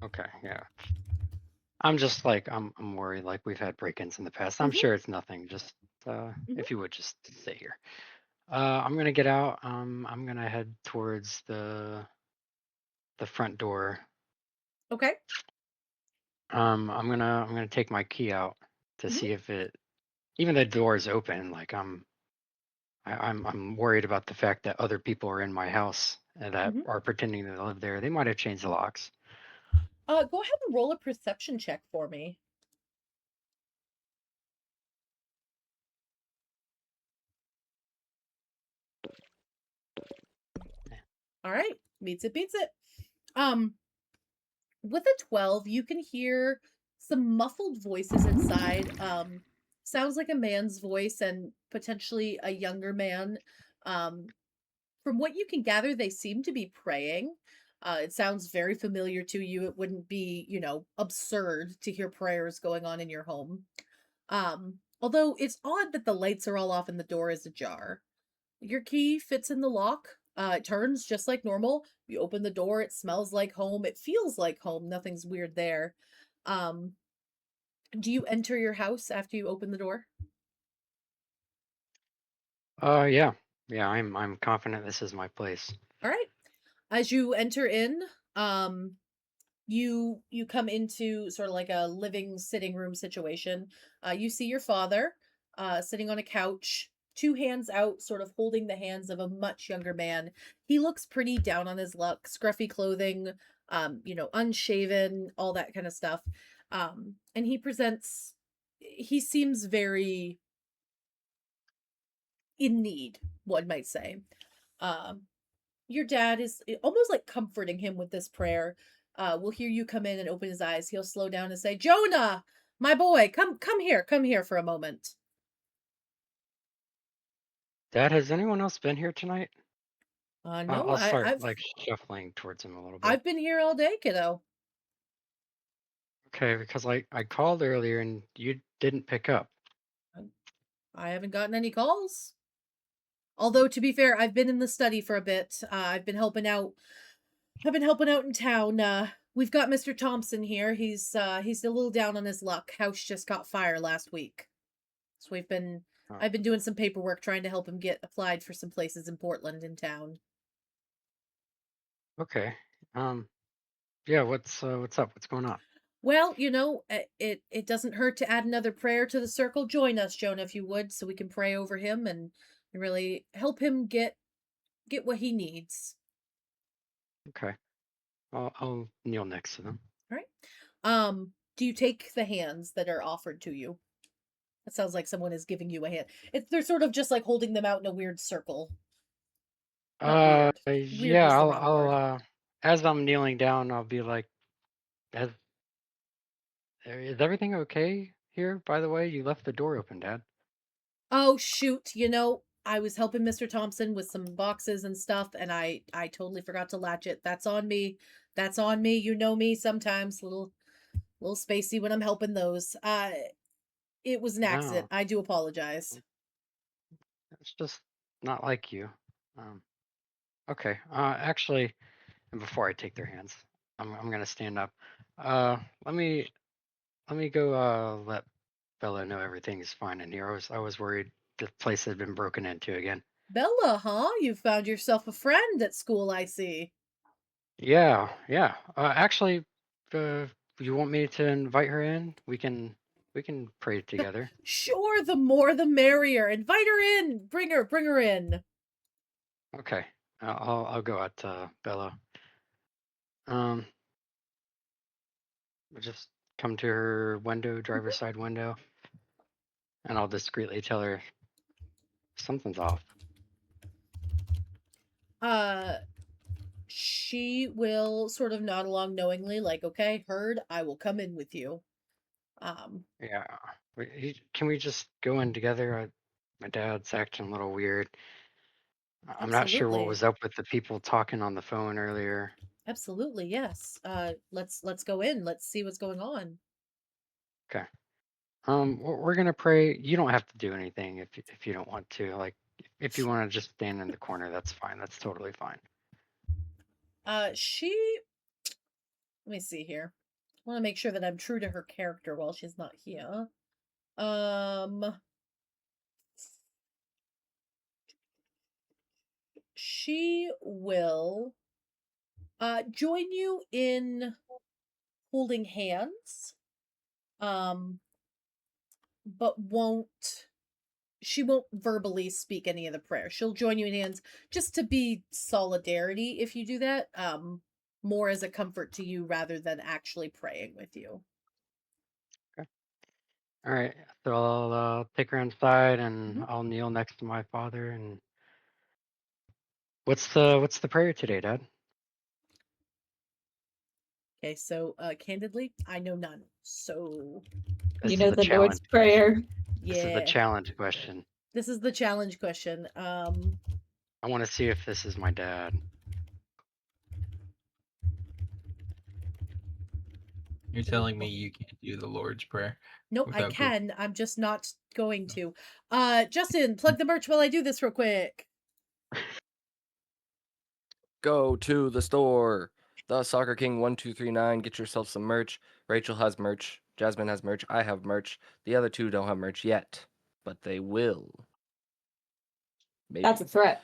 S4: Okay, yeah. I'm just like I'm worried. Like we've had break-ins in the past. I'm
S1: Mhm.
S4: sure it's nothing. Just
S1: Mhm.
S4: if you would just sit here. I'm gonna get out. I'm gonna head towards the front door.
S1: Okay.
S4: I'm gonna take my key out to
S1: Mhm.
S4: see if it even the door is open. Like I'm worried about the fact that other people are in my house that
S1: Mhm.
S4: are pretending to live there. They might have changed the locks.
S1: Go ahead and roll a perception check for me. All right, beats it, beats it. Um, with a 12, you can hear some muffled voices inside. Sounds like a man's voice and potentially a younger man. Um, from what you can gather, they seem to be praying. It sounds very familiar to you. It wouldn't be, absurd to hear prayers going on in your home. Although it's odd that the lights are all off and the door is ajar. Your key fits in the lock. It turns just like normal. You open the door, it smells like home. It feels like home. Nothing's weird there. Um, do you enter your house after you open the door?
S4: Yeah. Yeah, I'm confident this is my place.
S1: All right. As you enter in, um, you come into sort of like a living sitting room situation. You see your father sitting on a couch, two hands out, sort of holding the hands of a much younger man. He looks pretty down on his luck, scruffy clothing, unshaven, all that kind of stuff. And he seems very in need, one might say. um your dad is almost like comforting him with this prayer. We'll hear you come in and open his eyes. He'll slow down and say, "Jonah, my boy, come here for a moment."
S4: Dad, has anyone else been here tonight?
S1: No,
S4: I'll start like shuffling towards him a little bit.
S1: I've been here all day, kiddo.
S4: Okay, because I called earlier and you didn't pick up.
S1: I haven't gotten any calls. Although, to be fair, I've been in the study for a bit. I've been helping out. I've been helping out in town. We've got Mr. Thompson here. He's a little down on his luck. House just caught fire last week. So I've been doing some paperwork trying to help him get applied for some places in Portland in town.
S4: Okay. Yeah, what's up? What's going on?
S1: Well, it doesn't hurt to add another prayer to the circle. Join us, Jonah, if you would, so we can pray over him and really help him get what he needs.
S4: Okay. I'll kneel next to them.
S1: All right. Do you take the hands that are offered to you? It sounds like someone is giving you a hand. They're sort of just like holding them out in a weird circle. Not weird. Weird
S4: Yeah,
S1: was the wrong word.
S4: as I'm kneeling down, I'll be like, is everything okay here? By the way, you left the door open, Dad.
S1: Oh shoot, I was helping Mr. Thompson with some boxes and stuff, and I totally forgot to latch it. That's on me. That's on me. You know me sometimes, little spacey when I'm helping those. It was an accident.
S4: No,
S1: I do apologize.
S4: it's just not like you. Okay. Actually, and before I take their hands, I'm gonna stand up. Let me go let Bella know everything's fine in here. I was worried the place had been broken into again.
S1: Bella, huh? You found yourself a friend at school, I see.
S4: Yeah, yeah. Actually, you want me to invite her in? We can pray together.
S1: Sure, the more the merrier. Invite her in. Bring her in.
S4: Okay. I'll go out to Bella. Um, I'll just come to her window, driver's side window, and I'll discreetly tell her something's off.
S1: She will sort of nod along knowingly, like, okay, heard, I will come in with you.
S4: Yeah. Can we just go in together? My dad's acting a little weird. I'm not sure what
S1: Absolutely.
S4: was up with the people talking on the phone earlier.
S1: Absolutely, yes. Let's go in. Let's see what's going on.
S4: Okay. We're gonna pray. You don't have to do anything if you don't want to. Like, if you want to just stand in the corner, that's fine. That's totally fine.
S1: Let me see here. I want to make sure that I'm true to her character while she's not here. She will join you in holding hands. But she won't verbally speak any of the prayer. She'll join you in hands just to be solidarity if you do that. More as a comfort to you rather than actually praying with you.
S4: Okay. All right. So I'll take her inside and
S1: Mhm.
S4: I'll kneel next to my father. And what's the prayer today, Dad?
S1: Okay, so candidly, I know none. So
S4: This
S2: You
S4: is
S2: know
S4: the
S2: the Lord's
S4: challenge.
S2: Prayer.
S4: This is the
S1: yeah,
S4: challenge question.
S1: this is the challenge question.
S4: I want to see if this is my dad.
S3: You're telling me you can't do the Lord's Prayer?
S1: Nope, I
S3: Without
S1: can. I'm just not going to. Justin, plug the merch while I do this real quick.
S5: Go to the store. The Soccer King 1239. Get yourself some merch. Rachel has merch. Jasmine has merch. I have merch. The other two don't have merch yet, but they will. Maybe.
S2: That's a threat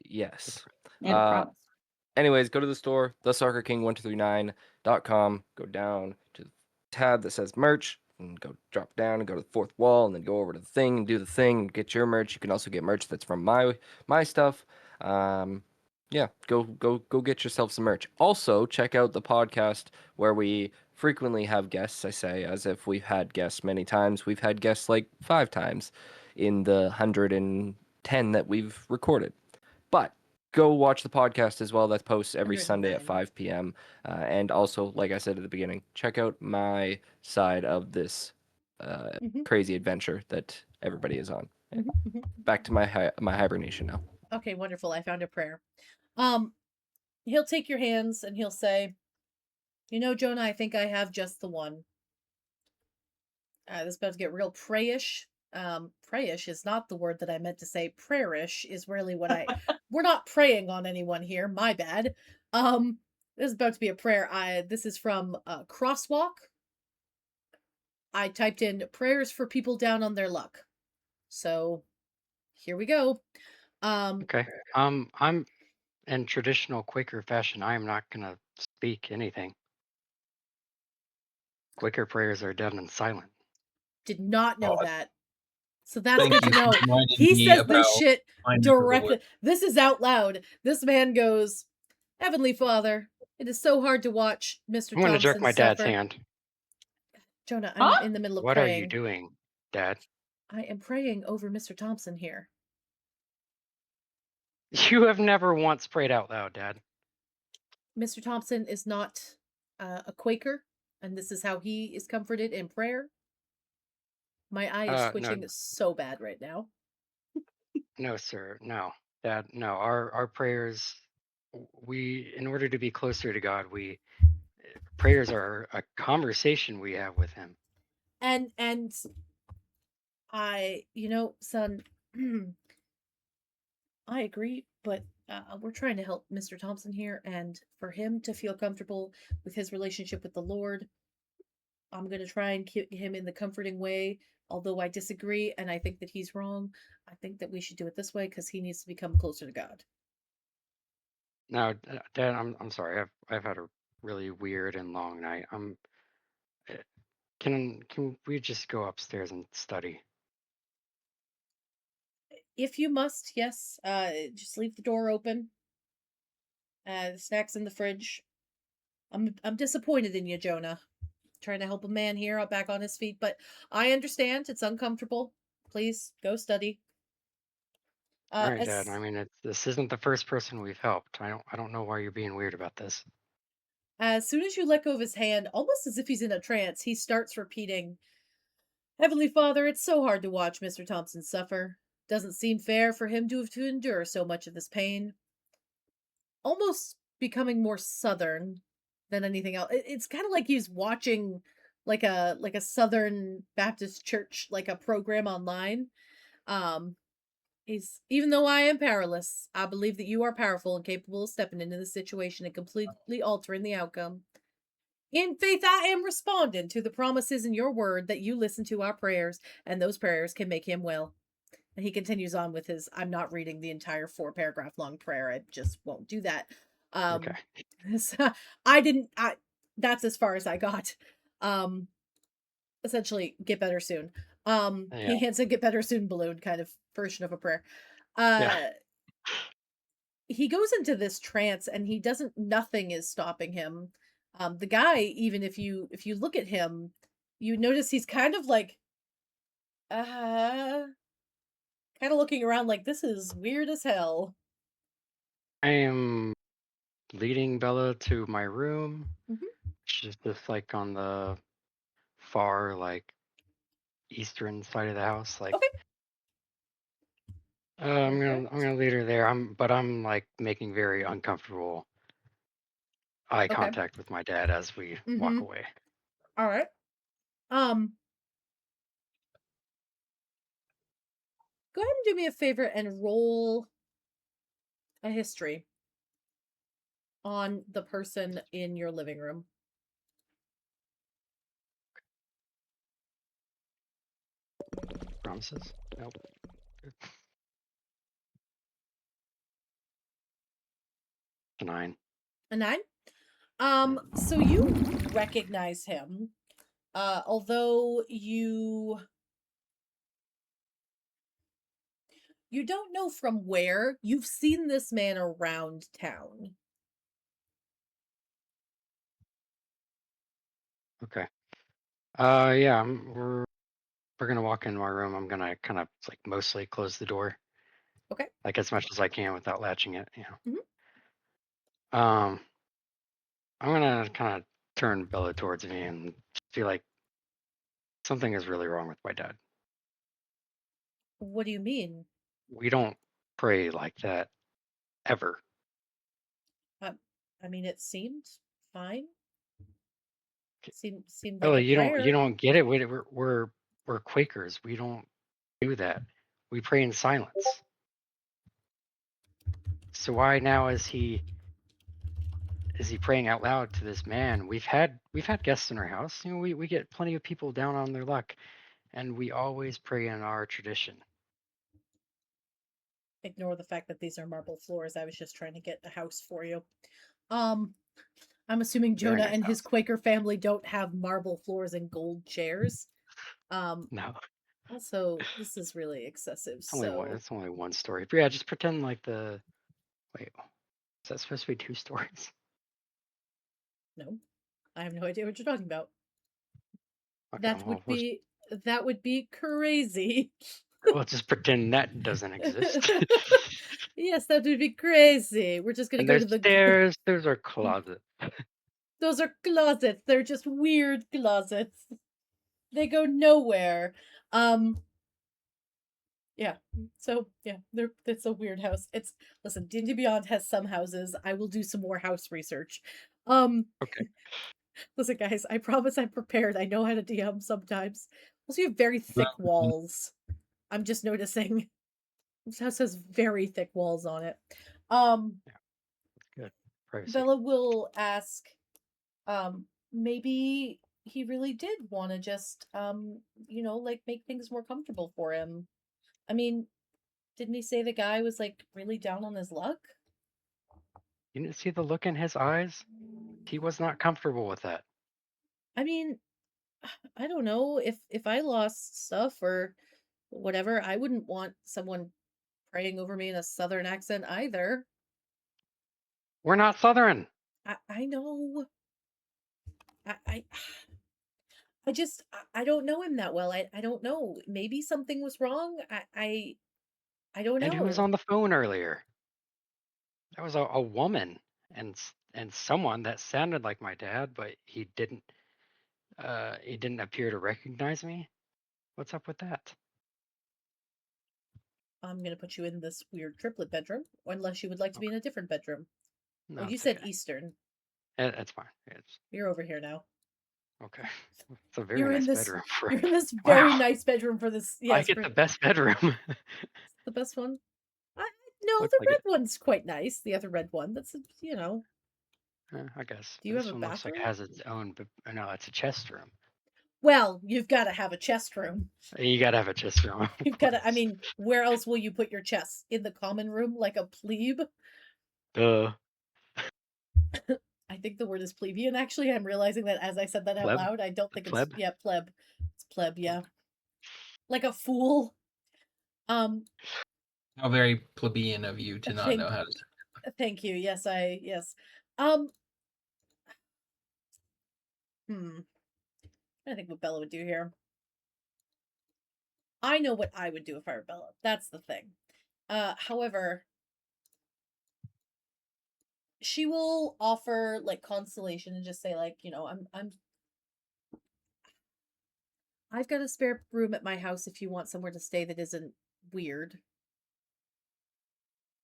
S5: Yes.
S2: and a promise.
S5: Anyways, go to the store, thesoccerking1239.com. Go down to the tab that says merch, and go drop down and go to the fourth wall, and then go over to the thing and do the thing and get your merch. You can also get merch that's from my stuff. Yeah, go get yourself some merch. Also, check out the podcast where we frequently have guests. I say as if we've had guests many times. We've had guests like 5 times in the 110 that we've recorded. But go watch the podcast as well. That posts every Sunday at
S1: 109.
S5: 5 p.m. And also, like I said at the beginning, check out my side of this crazy adventure that everybody is on. Back to my hibernation now.
S1: Okay, wonderful. I found a prayer. He'll take your hands and he'll say, Jonah, I think I have just the one. This is about to get real prayish. prayish is not the word that I meant to say. Prayerish is really what we're not praying on anyone here. My bad. This is about to be a prayer. This is from Crosswalk. I typed in prayers for people down on their luck. So here we go.
S4: Okay. I'm in traditional Quaker fashion. I am not gonna speak anything. Quaker prayers are dead and silent.
S1: Did not know
S3: Oh,
S1: that. So that's
S3: thank
S1: good to
S3: you for
S1: know.
S3: reminding
S1: He
S3: me
S1: says this
S3: about
S1: shit
S3: my neck of the
S1: directly.
S3: woods.
S1: This is out loud. This man goes, Heavenly Father, it is so hard to watch Mr.
S4: I'm gonna jerk
S1: Thompson
S4: my dad's
S1: suffer.
S4: hand.
S1: Jonah, I'm
S2: Huh?
S1: in the middle of
S4: What are you
S1: praying.
S4: doing, Dad?
S1: I am praying over Mr. Thompson here.
S4: You have never once prayed out loud, Dad.
S1: Mr. Thompson is not a Quaker, and this is how he is comforted in prayer. My eye is
S4: No,
S1: twitching so bad right now.
S4: no, sir, no, Dad, no. Our prayers, in order to be closer to God, prayers are a conversation we have with Him.
S1: And son, I agree, but we're trying to help Mr. Thompson here, and for him to feel comfortable with his relationship with the Lord, I'm going to try and keep him in the comforting way. Although I disagree, and I think that he's wrong, I think that we should do it this way because he needs to become closer to God.
S4: Now, Dad, I'm sorry. I've had a really weird and long night. Eh, Can we just go upstairs and study?
S1: If you must, yes, just leave the door open. The snacks in the fridge. I'm disappointed in you, Jonah. Trying to help a man here out back on his feet, but I understand it's uncomfortable. Please go study.
S4: All right, Dad. I mean, this isn't the first person we've helped. I don't know why you're being weird about this.
S1: As soon as you let go of his hand, almost as if he's in a trance, he starts repeating, Heavenly Father, it's so hard to watch Mr. Thompson suffer. Doesn't seem fair for him to have to endure so much of this pain. Almost becoming more southern than anything else. It's kind of like he's watching like a Southern Baptist church, like a program online. Um, even though I am powerless, I believe that you are powerful and capable of stepping into the situation and completely altering the outcome. In faith, I am responding to the promises in your word that you listen to our prayers, and those prayers can make him well. And he continues on with his, I'm not reading the entire 4-paragraph long prayer. I just won't do that.
S4: Okay.
S1: So that's as far as I got. Essentially, get better soon.
S4: Yeah.
S1: He hands a get better soon balloon kind of version of a prayer.
S4: Yeah.
S1: He goes into this trance and nothing is stopping him. The guy, even if you look at him, you notice he's kind of like kind of looking around like this is weird as hell.
S4: I am leading Bella to my room, which is just like on the far eastern side of the house.
S1: Okay.
S4: I'm gonna lead her there. I'm like making very uncomfortable eye contact with my dad as we walk away.
S1: All right. Go ahead and do me a favor and roll a history on the person in your living room.
S4: Promises? Nope. A 9.
S1: A 9? So you recognize him, although you don't know from where. You've seen this man around town.
S4: Okay. Yeah, we're gonna walk into my room. I'm gonna kind of like mostly close the door.
S1: Okay.
S4: Like as much as I can without latching it, you know.
S1: Mm-hmm.
S4: I'm gonna kind of turn Bella towards me and feel like something is really wrong with my dad.
S1: What do you mean?
S4: We don't pray like that ever.
S1: I mean, it seemed fine. Seemed like
S4: Bella,
S1: a prayer.
S4: you don't get it. We're Quakers. We don't do that. We pray in silence. So why now is he praying out loud to this man? We've had guests in our house. You know, we get plenty of people down on their luck, and we always pray in our tradition.
S1: Ignore the fact that these are marble floors. I was just trying to get a house for you. I'm assuming
S4: Very
S1: Jonah
S4: nice
S1: and his
S4: house.
S1: Quaker family don't have marble floors and gold chairs.
S4: No,
S1: Also, this is really excessive.
S4: it's only one.
S1: So
S4: It's only one story. But yeah, just pretend like the. Wait, is that supposed to be 2 stories?
S1: no, I have no idea what you're talking about.
S4: Okay,
S1: That would be crazy.
S4: We'll just pretend that doesn't exist.
S1: Yes, that would be crazy. We're just gonna
S4: And
S1: go
S4: there's
S1: to the
S4: stairs. Those are closets.
S1: Those are closets. They're just weird closets. They go nowhere. Yeah. So yeah, it's a weird house. Listen, D&D Beyond has some houses. I will do some more house research.
S4: Okay.
S1: Listen, guys, I promise I'm prepared. I know how to DM sometimes. Also, you have very thick walls. I'm just noticing. This house has very thick walls on it.
S4: Yeah, that's good. Privacy.
S1: Bella will ask, maybe he really did want to just, like make things more comfortable for him. I mean, didn't he say the guy was like really down on his luck?
S4: You didn't see the look in his eyes? He was not comfortable with that.
S1: I mean, I don't know if I lost stuff or whatever, I wouldn't want someone praying over me in a southern accent either.
S4: We're not Southern.
S1: I know. I I don't know him that well. I don't know. Maybe something was wrong. I don't
S4: And who was
S1: know.
S4: on the phone earlier? That was a woman and someone that sounded like my dad, but he didn't appear to recognize me. What's up with that?
S1: I'm gonna put you in this weird triplet bedroom, unless you would like to be in a different bedroom.
S4: No,
S1: Well, you
S4: it's
S1: said
S4: okay.
S1: Eastern.
S4: It's fine.
S1: You're over here now.
S4: Okay. It's a very
S1: You're
S4: nice
S1: in this.
S4: bedroom for.
S1: You're in this very
S4: Wow.
S1: nice bedroom for this.
S4: I
S1: Yes,
S4: get
S1: for
S4: the best bedroom.
S1: the best one. No,
S4: Looks
S1: the
S4: like
S1: red
S4: it.
S1: one's quite nice. The other red one. That's
S4: I guess.
S1: Do you
S4: This
S1: have a
S4: one looks like it
S1: bathroom?
S4: has its own. No, it's a chest room.
S1: Well, you've got to have a chest room.
S4: You gotta have a chest room.
S1: You've got to. I mean, where else will you put your chest? In the common room, like a plebe?
S4: Duh.
S1: I think the word is plebeian. Actually, I'm realizing that as I said that out
S4: Pleb?
S1: loud. I don't think
S4: Pleb?
S1: it's pleb. It's pleb. Yeah, like a fool.
S3: How very plebeian of you to not know how to.
S1: Thank you. Yes. I think what Bella would do here. I know what I would do if I were Bella. That's the thing. However, she will offer like consolation and just say like, I've got a spare room at my house if you want somewhere to stay that isn't weird.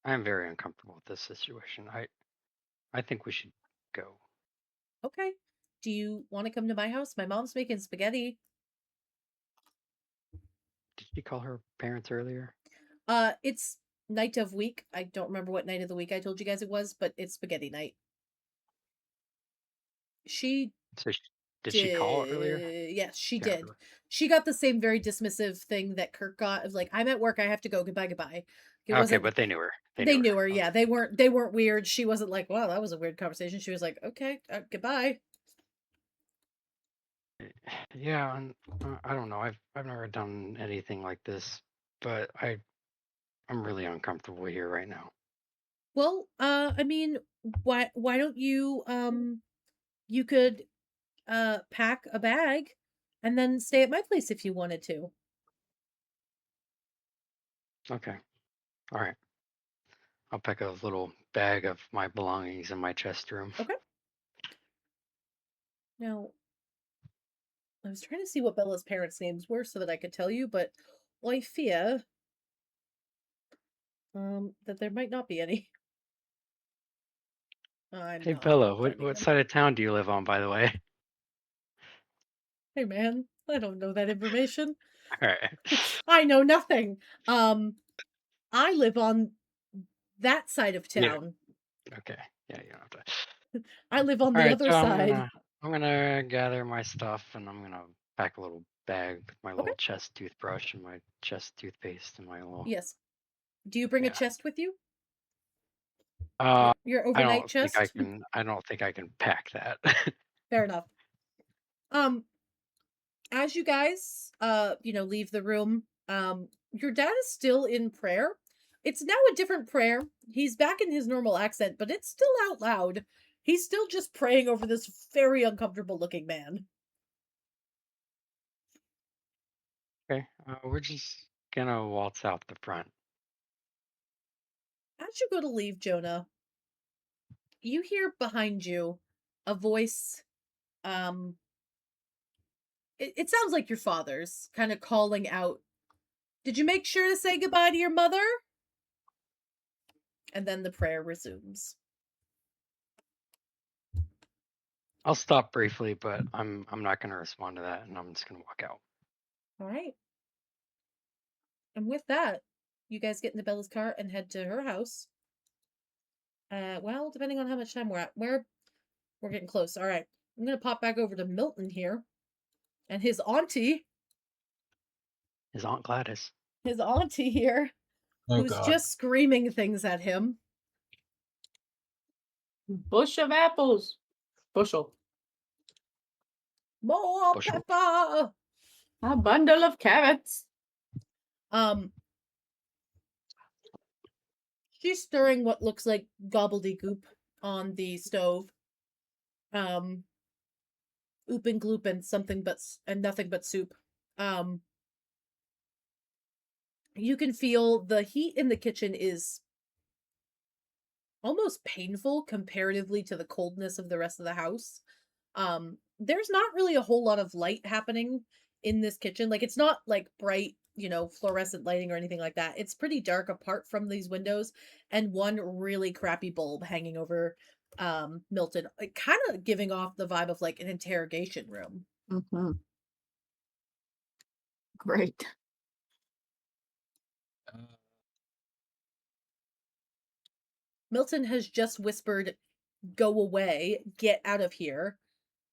S4: I'm very uncomfortable with this situation. I think we should go.
S1: Okay. Do you want to come to my house? My mom's making spaghetti.
S4: Did she call her parents earlier?
S1: It's night of week. I don't remember what night of the week I told you guys it was, but it's spaghetti night.
S4: Did she call earlier?
S1: Yes, she
S4: Yeah.
S1: did. She got the same very dismissive thing that Kirk got of like, I'm at work, I have to go, goodbye, goodbye.
S4: Okay, but they knew her.
S1: They knew her,
S4: Okay.
S1: yeah. They weren't weird. She wasn't like, wow, that was a weird conversation. She was like, okay, goodbye.
S4: Yeah, and I don't know. I've never done anything like this, but I'm really uncomfortable here right now.
S1: Well, I mean, why don't you you could pack a bag and then stay at my place if you wanted to.
S4: Okay. All right. I'll pack a little bag of my belongings in my chest room.
S1: Okay. Now, I was trying to see what Bella's parents' names were so that I could tell you, but I fear that there might not be any.
S4: Hey Bella, what side of town do you live on, by the way?
S1: Hey man, I don't know that information.
S4: All right.
S1: I know nothing. I live on that side of
S4: Yeah.
S1: town.
S4: Okay. Yeah, you don't have to.
S1: I live on
S4: All
S1: the
S4: right,
S1: other
S4: so
S1: side.
S4: I'm gonna gather my stuff and I'm gonna pack a little bag with my
S1: Okay.
S4: little chest toothbrush and my chest toothpaste and my little
S1: Yes. Do you bring a
S4: yeah.
S1: chest with you?
S4: Uh,
S1: Your overnight chest?
S4: I don't think I can pack that.
S1: Fair enough. As you guys leave the room, your dad is still in prayer. It's now a different prayer. He's back in his normal accent, but it's still out loud. He's still just praying over this very uncomfortable looking man.
S4: Okay, we're just gonna waltz out the front.
S1: As you go to leave, Jonah, you hear behind you a voice. It sounds like your father's kind of calling out, "Did you make sure to say goodbye to your mother?" And then the prayer resumes.
S4: I'll stop briefly, but I'm not gonna respond to that, and I'm just gonna walk out.
S1: All right. And with that, you guys get into Bella's car and head to her house. Well, depending on how much time we're at, we're getting close. All right, I'm gonna pop back over to Milton here, and his auntie
S4: His Aunt Gladys.
S1: here,
S3: Oh
S1: who's
S3: God.
S1: just screaming things at him.
S2: Bush of apples. Bushel.
S1: More
S4: Bushel.
S1: pepper.
S2: A bundle of carrots.
S1: She's stirring what looks like gobbledygook on the stove. Oop and gloop and nothing but soup. You can feel the heat in the kitchen is almost painful comparatively to the coldness of the rest of the house. There's not really a whole lot of light happening in this kitchen. Like, it's not like bright, fluorescent lighting or anything like that. It's pretty dark apart from these windows and one really crappy bulb hanging over Milton, like, kind of giving off the vibe of like an interrogation room.
S2: Mm-hmm. Great.
S1: Milton has just whispered, "Go away, get out of here."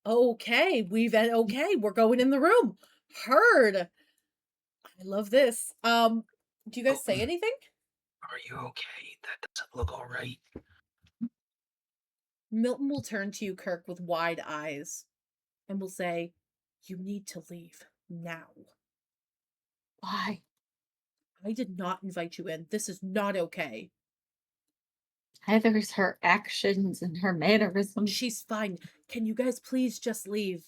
S1: Okay, we're going in the room. Heard. I love this. Do you guys say anything?
S3: Are you okay? That doesn't look all right.
S1: Milton will turn to you, Kirk, with wide eyes and will say, "You need to leave now."
S2: Why?
S1: I did not invite you in. This is not okay.
S2: Either is her actions and her mannerisms.
S1: She's fine. Can you guys please just leave?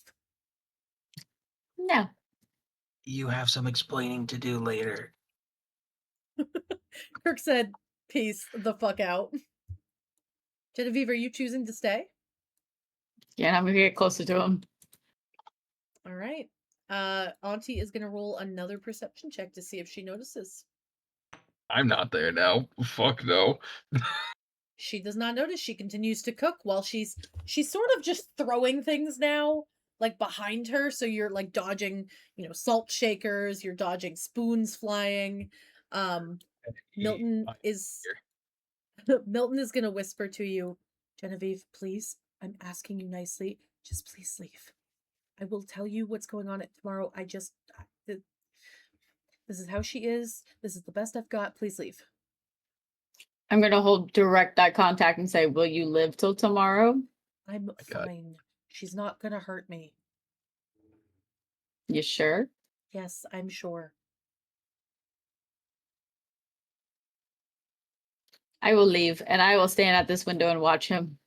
S2: No.
S3: You have some explaining to do later.
S1: Kirk said, "Peace the fuck out." Genevieve, are you choosing to stay?
S2: Yeah, I'm gonna get closer to him.
S1: All right. Auntie is gonna roll another perception check to see if she notices.
S3: I'm not there now. Fuck no.
S1: She does not notice. She continues to cook while she's sort of just throwing things now, like behind her. So you're like dodging, salt shakers. You're dodging spoons flying. Milton is Milton is gonna whisper to you, "Genevieve, please. I'm asking you nicely. Just please leave. I will tell you what's going on tomorrow. This is how she is. This is the best I've got. Please leave."
S2: I'm gonna hold direct eye contact and say, "Will you live till tomorrow?"
S1: I'm fine. She's not gonna hurt me.
S2: You sure?
S1: Yes, I'm sure.
S2: I will leave and I will stand at this window and watch him.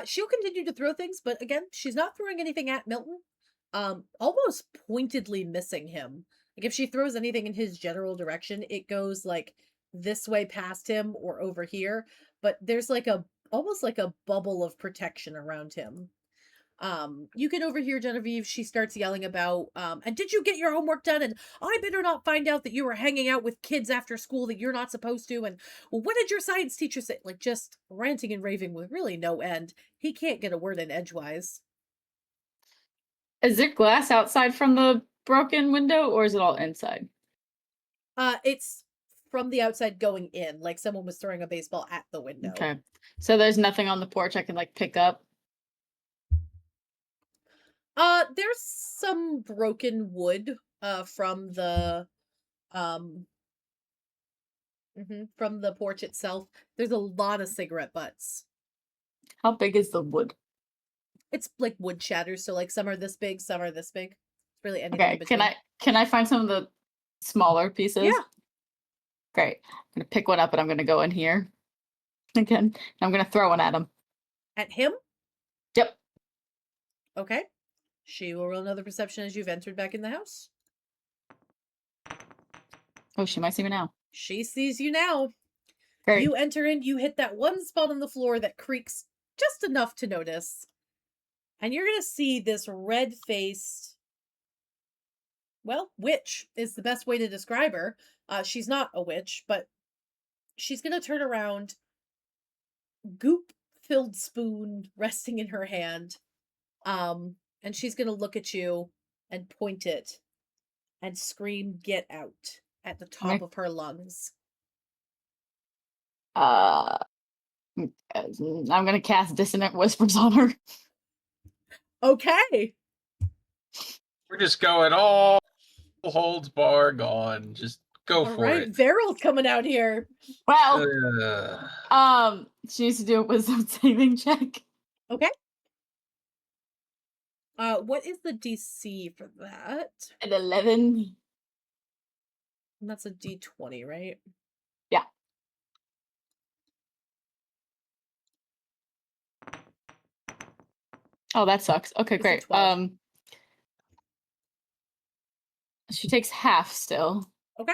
S1: She'll continue to throw things, but again, she's not throwing anything at Milton. Almost pointedly missing him. Like, if she throws anything in his general direction, it goes like this way past him or over here. But there's like almost like a bubble of protection around him. You can overhear Genevieve. She starts yelling about, "And did you get your homework done? And I better not find out that you were hanging out with kids after school that you're not supposed to. And well, what did your science teacher say?" Like, just ranting and raving with really no end. He can't get a word in edgewise.
S2: Is there glass outside from the broken window, or is it all inside?
S1: It's from the outside going in, like someone was throwing a baseball at the window.
S2: Okay. So there's nothing on the porch I can like pick up?
S1: There's some broken wood from the from the porch itself. There's a lot of cigarette butts.
S2: How big is the wood?
S1: It's like wood shatters, so like some are this big, some are this big. It's really anything in
S2: Okay,
S1: between.
S2: can I find some of the smaller pieces?
S1: Yeah.
S2: Great. I'm gonna pick one up and I'm gonna go in here again. I'm gonna throw one at him.
S1: At him?
S2: Yep.
S1: Okay. She will roll another perception as you've entered back in the house.
S2: Oh, she might see me now.
S1: She sees you now.
S2: Great.
S1: You enter in, you hit that one spot on the floor that creaks just enough to notice. And you're going to see this red-faced, well, witch is the best way to describe her. She's not a witch, but she's going to turn around, goop-filled spoon resting in her hand, and she's going to look at you and point it and scream, "Get out," at the top of her lungs.
S2: I'm gonna cast Dissonant Whispers on her.
S1: Okay.
S3: We're just going all holds bar gone. Just go
S1: All
S3: for
S1: right,
S3: it.
S1: Veryl's coming out here.
S2: Well, she needs to do a wisdom saving check.
S1: Okay. What is the DC for that?
S2: An 11.
S1: And that's a D20, right?
S2: Yeah. Oh, that sucks. Okay,
S1: It's a
S2: great.
S1: 12.
S2: She takes half still.
S1: Okay.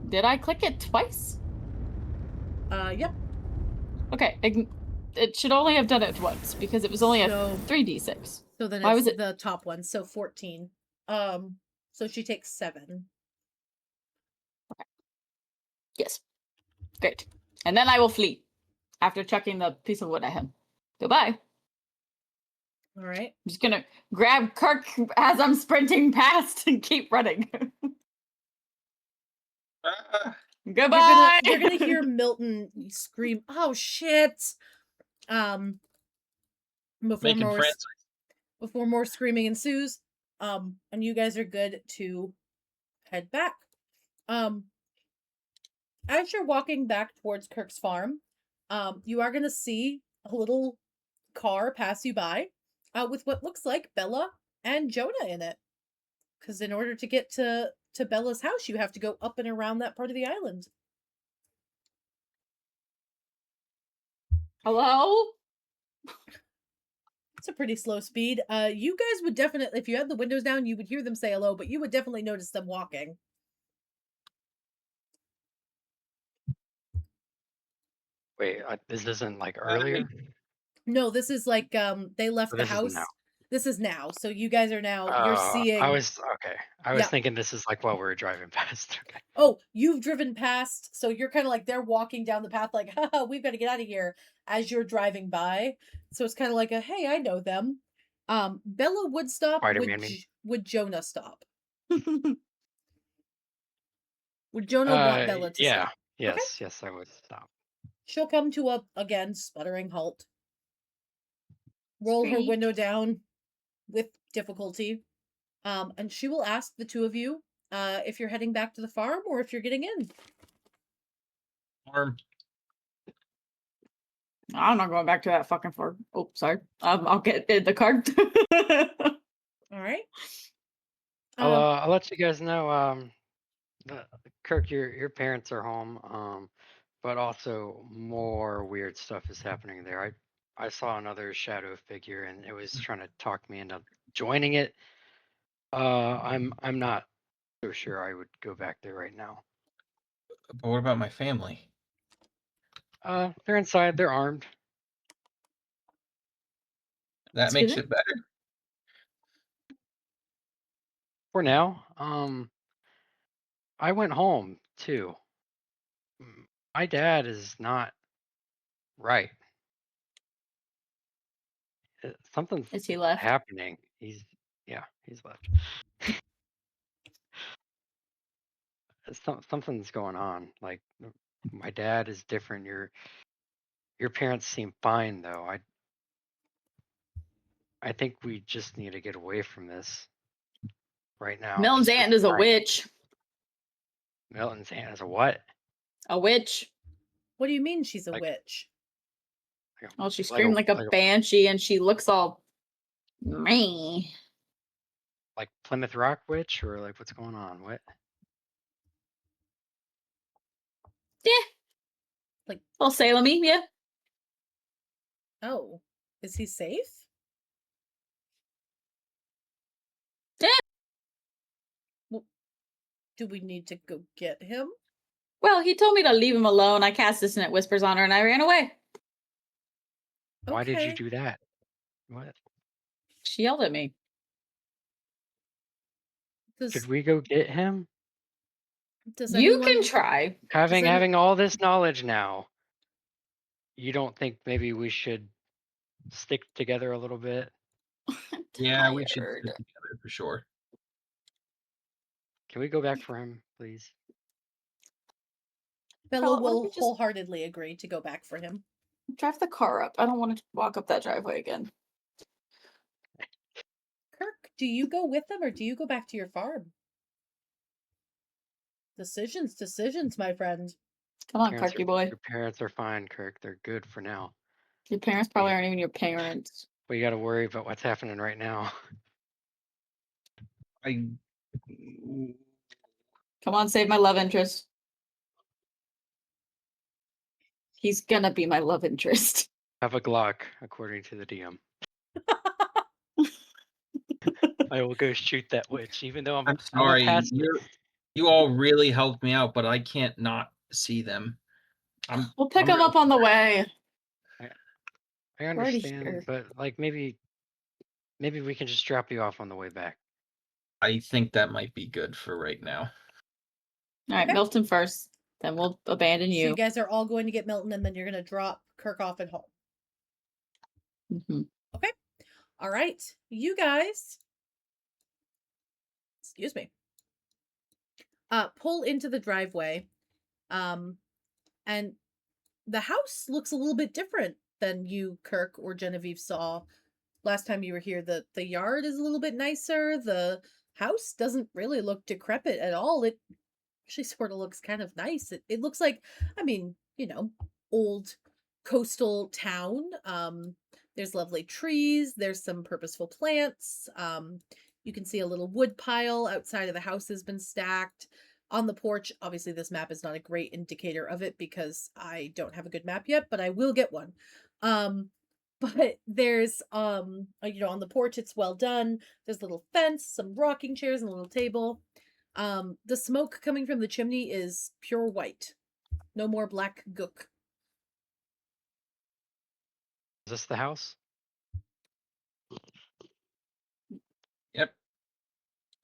S2: Did I click it twice?
S1: Yep.
S2: Okay, it should only have done it once because it was only a
S1: So-
S2: 3d6.
S1: So then
S2: Why
S1: it's
S2: was it-
S1: the top one, so 14. So she takes 7.
S2: Yes. Great. And then I will flee after chucking the piece of wood at him. Goodbye.
S1: All right.
S2: I'm just gonna grab Kirk as I'm sprinting past and keep running. Goodbye.
S1: You're gonna hear Milton scream, "Oh shit!"
S3: Making friends.
S1: Before more screaming ensues, and you guys are good to head back. As you're walking back towards Kirk's farm, you are gonna see a little car pass you by, with what looks like Bella and Jonah in it. Because in order to get to Bella's house, you have to go up and around that part of the island.
S2: Hello?
S1: It's a pretty slow speed. You guys would definitely, if you had the windows down, you would hear them say hello, but you would definitely notice them walking.
S4: Wait, this isn't like earlier?
S1: No, this is like they left
S4: So
S1: the
S4: this is
S1: house.
S4: now.
S1: This is now. So you guys are now you're seeing
S4: I was okay. I was
S1: Yeah.
S4: thinking this is like while we were driving past. Okay.
S1: Oh, you've driven past, so you're kind of like they're walking down the path like, haha, we've got to get out of here as you're driving by. So it's kind of like a, hey, I know them. Bella would stop.
S4: Spider-Man meme.
S1: Would Jonah stop? Would Jonah want Bella to
S4: yeah.
S1: stop?
S4: Yes, yes, I would stop.
S1: She'll come to a, again, sputtering halt. Roll her
S2: Sweet.
S1: window down with difficulty. And she will ask the two of you if you're heading back to the farm or if you're getting in.
S3: Farm.
S2: I'm not going back to that fucking farm. Oh, sorry. I'll get in the cart.
S1: All right.
S4: I'll let you guys know. Kirk, your parents are home. But also more weird stuff is happening there. I saw another shadow figure, and it was trying to talk me into joining it. I'm not so sure I would go back there right now.
S3: But what about my family?
S4: They're inside. They're armed.
S3: That makes it better.
S4: For now. I went home too. My dad is not right. something's
S2: Is he left?
S4: happening. He's left. Something's going on. Like my dad is different. Your parents seem fine though. I think we just need to get away from this right now.
S2: Milton's
S4: just for
S2: aunt is a
S4: time.
S2: witch.
S4: Milton's aunt is a what?
S2: A witch.
S1: What do you mean she's a
S4: Like-
S1: witch?
S2: Oh, she screamed like a banshee, and she looks all me.
S4: like Plymouth Rock witch, or like what's going on? What?
S2: Yeah.
S1: Like-
S2: little Salem-y, yeah.
S1: Oh, is he safe?
S2: Yeah.
S1: Well, do we need to go get him?
S2: Well, he told me to leave him alone. I cast dissonant whispers on her, and I ran away.
S4: Why did you
S1: Okay.
S4: do that? What?
S2: She yelled at me.
S1: Does,
S4: Should we go get him?
S1: does
S2: You
S1: anyone...
S2: can try.
S4: Having all this knowledge now, you don't think maybe we should stick together a little bit?
S3: Yeah, we should
S2: Tired.
S3: stick together for sure.
S4: Can we go back for him, please?
S1: Bella
S2: Well, let
S1: will
S2: me just-
S1: wholeheartedly agree to go back for him.
S2: Drive the car up. I don't want to walk up that driveway again.
S1: Kirk, do you go with them or do you go back to your farm? Decisions, my friend.
S2: Come on,
S4: Parents
S2: Kirky
S4: are-
S2: boy.
S4: Your parents are fine, Kirk. They're good for now.
S2: Your parents probably aren't even your parents.
S4: We got to worry about what's happening right now.
S2: Come on, save my love interest. He's gonna be my love interest.
S4: Have a Glock, according to the DM. I will go shoot that witch, even though I'm
S3: I'm sorry.
S4: a pacifist.
S3: You all really helped me out, but I can't not see them.
S2: We'll pick him up on the way.
S4: I
S2: already
S4: understand,
S2: here.
S4: but like maybe we can just drop you off on the way back.
S3: I think that might be good for right now.
S2: All right,
S1: Okay.
S2: Milton first. Then we'll abandon
S1: So
S2: you.
S1: you guys are all going to get Milton and then you're going to drop Kirk off at home.
S2: Mhm.
S1: All right. You guys, excuse me, pull into the driveway. And the house looks a little bit different than you, Kirk, or Genevieve saw last time you were here. The yard is a little bit nicer. The house doesn't really look decrepit at all. It actually sort of looks kind of nice. It looks like, I mean, old coastal town. There's lovely trees. There's some purposeful plants. You can see a little wood pile outside of the house has been stacked. On the porch, obviously this map is not a great indicator of it because I don't have a good map yet, but I will get one. But there's on the porch, it's well done. There's a little fence, some rocking chairs, and a little table. The smoke coming from the chimney is pure white. No more black gook.
S4: Is this the house?
S3: Yep.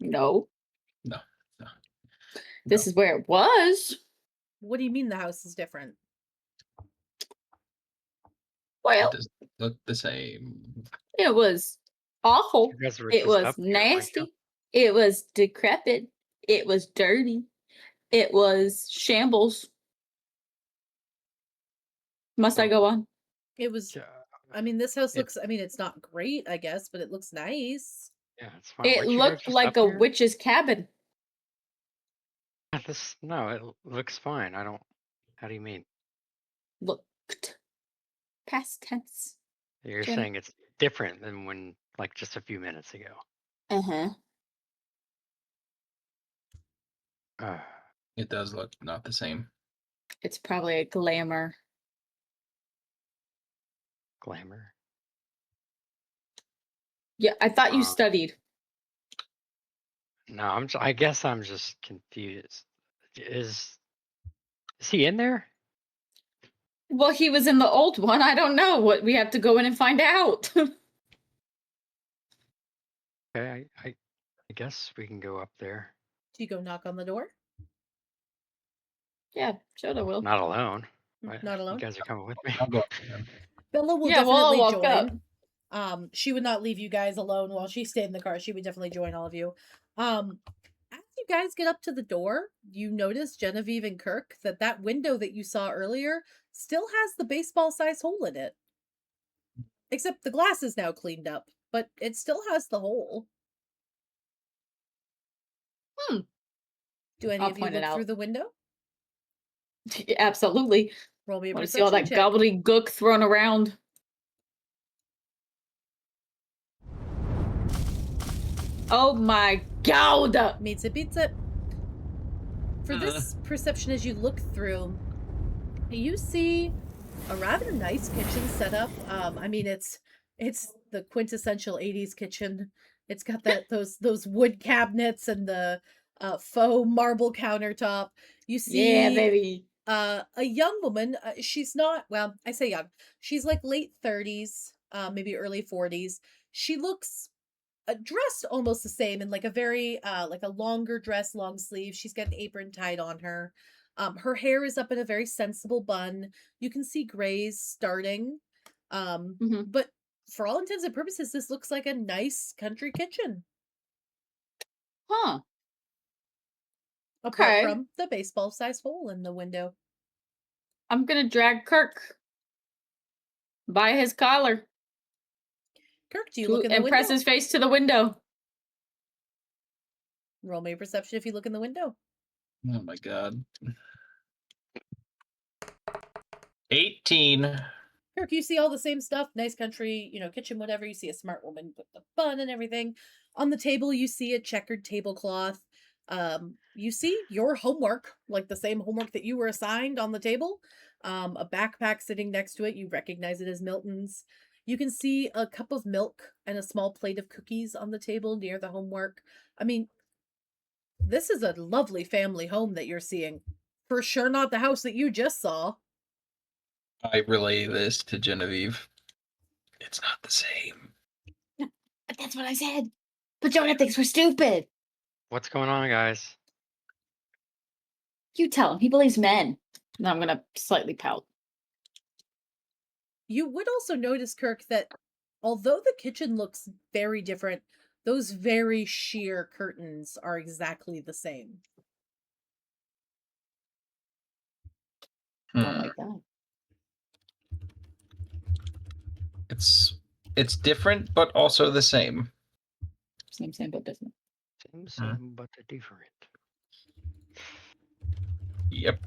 S2: No.
S3: No.
S2: This is where it was.
S1: What do you mean the house is different?
S2: Well,
S3: It does look the same.
S2: it was awful.
S4: You guys were
S2: It
S4: just
S2: was
S4: up here, weren't
S2: nasty.
S4: you?
S2: It was decrepit. It was dirty. It was shambles. Must I go on?
S1: It was,
S4: Yeah,
S1: I mean, this house
S4: It-
S1: looks, I mean, it's not great, I guess, but it looks nice.
S4: yeah, it's fine.
S2: It
S4: Weren't you guys
S2: looked
S4: just
S2: like
S4: up
S2: a
S4: here?
S2: witch's cabin.
S4: No, it looks fine. I don't. How do you mean?
S2: Looked. Past tense.
S4: You're
S2: Jen-
S4: saying it's different than when, like, just a few minutes ago.
S2: Uh-huh.
S3: It does look not the same.
S2: It's probably a glamour.
S4: Glamour.
S2: Yeah, I thought you
S4: Uh,
S2: studied.
S4: No, I guess I'm just confused. Is he in there?
S2: Well, he was in the old one. I don't know. What we have to go in and find out.
S4: Okay, I guess we can go up there.
S1: Do you go knock on the door?
S2: Yeah, Jonah will.
S4: Not alone.
S1: Mm,
S4: Right?
S1: not alone?
S4: You guys are coming with me.
S3: I'll go with them.
S1: Bella will
S2: Yeah, we'll all
S1: definitely
S2: walk up.
S1: join. She would not leave you guys alone while she stayed in the car. She would definitely join all of you. As you guys get up to the door, you notice, Genevieve and Kirk, that window that you saw earlier still has the baseball-sized hole in it. Except the glass is now cleaned up, but it still has the hole. Do any
S2: I'll
S1: of you
S2: point it
S1: look
S2: out.
S1: through the window?
S2: Absolutely.
S1: Roll me a
S2: Want to see all that
S1: perception check.
S2: gobbledygook thrown around. Oh my god!
S1: Meets it, beats it. For this perception, as you look through, you see a rather nice kitchen setup. I mean, it's the quintessential 80s kitchen. It's got those wood cabinets and the faux marble countertop. You see,
S2: Yeah, baby.
S1: a young woman. She's not, well, I say young. She's like late 30s, maybe early 40s. She looks dressed almost the same in like a very like a longer dress, long sleeve. She's got an apron tied on her. Her hair is up in a very sensible bun. You can see grays starting. But for all intents and purposes, this looks like a nice country kitchen.
S2: Huh.
S1: Apart
S2: Okay.
S1: from the baseball-sized hole in the window.
S2: I'm gonna drag Kirk by his collar
S1: Kirk, do you
S2: to
S1: look in the
S2: impress
S1: window?
S2: his face to the window.
S1: Roll me a perception if you look in the window.
S3: Oh my god. 18.
S1: Kirk, you see all the same stuff, nice country, kitchen, whatever. You see a smart woman with the bun and everything. On the table, you see a checkered tablecloth. You see your homework, like the same homework that you were assigned on the table. A backpack sitting next to it. You recognize it as Milton's. You can see a cup of milk and a small plate of cookies on the table near the homework. I mean, this is a lovely family home that you're seeing. For sure not the house that you just saw.
S3: I relay this to Genevieve. It's not the same.
S2: But that's what I said. But Jonah thinks we're stupid.
S4: What's going on, guys?
S2: You tell him. He believes men. No, I'm gonna slightly pout.
S1: You would also notice, Kirk, that although the kitchen looks very different, those very sheer curtains are exactly the same.
S2: Don't like that.
S3: It's different, but also the same.
S2: Same, but different.
S4: Same, but different.
S3: Yep.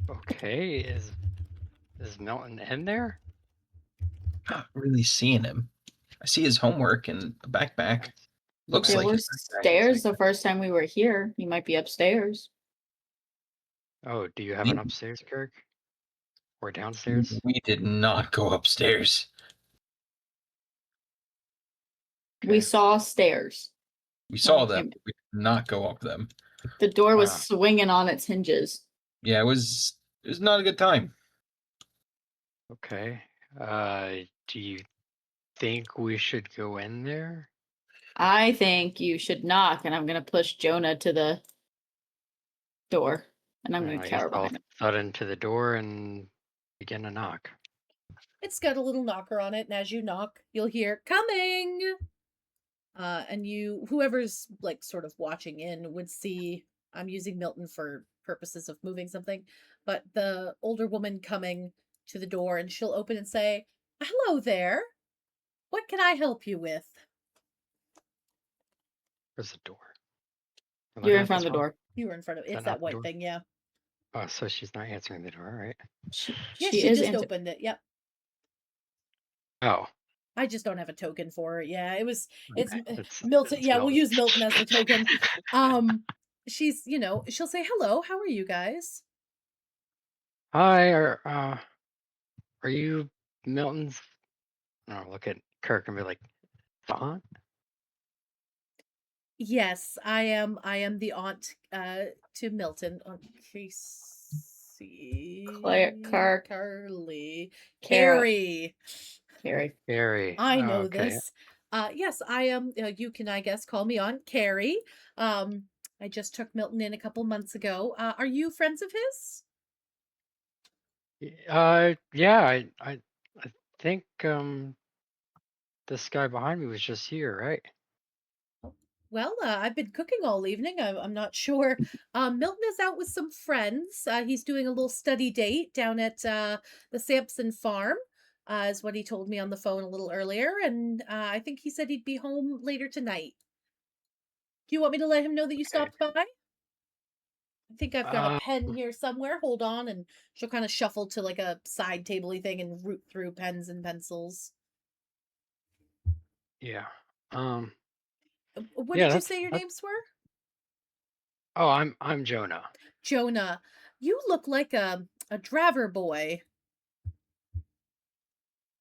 S4: Okay, is Milton in there?
S3: Not really seeing him. I see his homework and a backpack. Looks
S2: There
S3: like
S2: were
S3: his
S2: stairs the first time we were here. He might be upstairs.
S4: Oh, do you have an upstairs, Kirk? Or downstairs?
S3: We did not go upstairs.
S2: We saw stairs.
S3: We saw them. We did not go up them.
S2: The door was swinging on its hinges.
S3: Yeah, it was not a good time.
S4: Okay. Do you think we should go in there?
S2: I think you should knock, and I'm going to push Jonah to the door, and I'm going to cower behind him.
S4: Thud into the door and begin to knock.
S1: It's got a little knocker on it, and as you knock, you'll hear, "Coming!" And whoever's like sort of watching in would see, I'm using Milton for purposes of moving something, but the older woman coming to the door, and she'll open and say, "Hello there. What can I help you with?"
S4: Where's the door?
S2: You're in front of the door.
S1: You were in front of it. It's that white thing, yeah.
S4: Oh, so she's not answering the door, right?
S1: She just opened it. Yep.
S4: Oh.
S1: I just don't have a token for it. Yeah, it's
S4: Milton.
S1: Yeah, we'll use Milton as the token. She's, she'll say, "Hello, how are you guys?"
S4: Hi, are you Milton's? No, look at Kirk and be like, aunt?
S1: Yes, I am the aunt to Milton. Carrie. I know this. Yes, I am. You can, I guess, call me Aunt Carrie. I just took Milton in a couple months ago. Are you friends of his?
S4: Yeah, I think this guy behind me was just here, right?
S1: Well, I've been cooking all evening. I'm not sure. Milton is out with some friends. He's doing a little study date down at the Sampson farm, is what he told me on the phone a little earlier. And I think he said he'd be home later tonight. Do you want me to let him know that you
S4: Okay.
S1: stopped by? I think I've got a pen here somewhere. Hold on. And she'll kind of shuffle to like a side table-y thing and root through pens and pencils.
S4: Yeah.
S1: What
S4: Yeah,
S1: did you
S4: that's
S1: say your names were?
S4: Oh, I'm Jonah.
S1: Jonah. You look like a Driver boy.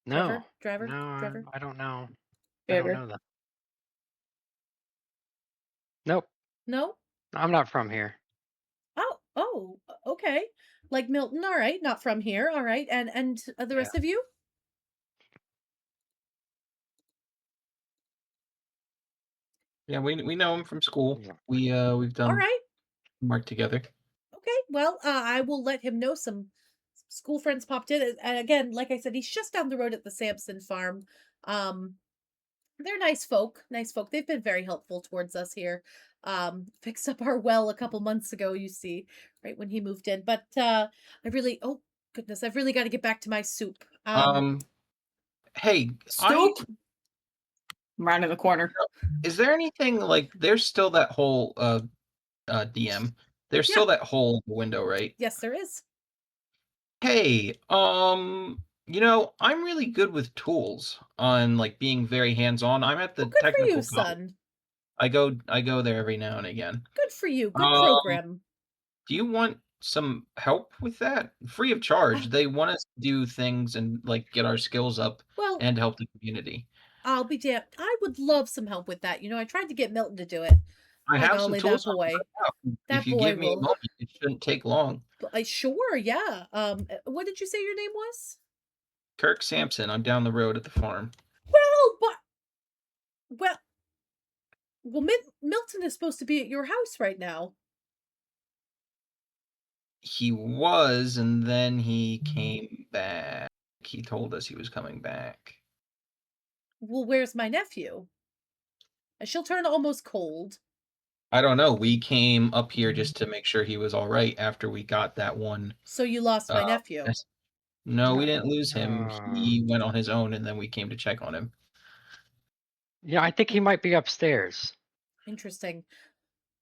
S4: No,
S1: Driver.
S4: I don't know. I
S2: Driver.
S4: don't know that. Nope,
S1: No?
S4: I'm not from here.
S1: Oh, okay. Like Milton, all right. Not from here, all right. And the
S4: Yeah.
S1: rest of you?
S3: Yeah, we know him from school.
S4: Yeah.
S3: We've
S1: All
S3: done
S1: right.
S3: work together.
S1: Okay. Well, I will let him know some school friends popped in. And again, like I said, he's just down the road at the Sampson farm. They're nice folk. Nice folk. They've been very helpful towards us here. Fixed up our well a couple months ago, you see, right when he moved in. But oh goodness, I've really got to get back to my soup.
S3: Hey,
S2: Soup? I'm right in the corner.
S3: Is there anything like there's still that whole DM? There's
S1: Yeah.
S3: still that hole in the window, right?
S1: Yes, there is.
S3: Hey, I'm really good with tools on like being very hands-on. I'm at the
S1: Good for
S3: technical
S1: you,
S3: college.
S1: son.
S3: I go there every now and again.
S1: Good for you. Good program.
S3: Do you want some help with that? Free of charge. They want us to do things and like get our skills up
S1: Well,
S3: and help the community.
S1: I'll be damned. I would love some help with that. I tried to get Milton to do it.
S3: I
S1: By
S3: have some
S1: golly,
S3: tools
S1: that
S3: on
S1: boy.
S3: right now.
S1: That
S3: If you
S1: boy
S3: give me a
S1: will.
S3: moment, it shouldn't take long.
S1: Sure, yeah. What did you say your name was?
S3: Kirk Sampson. I'm down the road at the farm.
S1: Well, Milton is supposed to be at your house right now.
S3: He was, and then he came back. He told us he was coming back.
S1: Well, where's my nephew? She'll turn almost cold.
S3: I don't know. We came up here just to make sure he was all right after we got that one.
S1: So you lost my nephew.
S3: No, we didn't lose him. He went on his own, and then we came to check on him.
S4: Yeah, I think he might be upstairs.
S1: Interesting.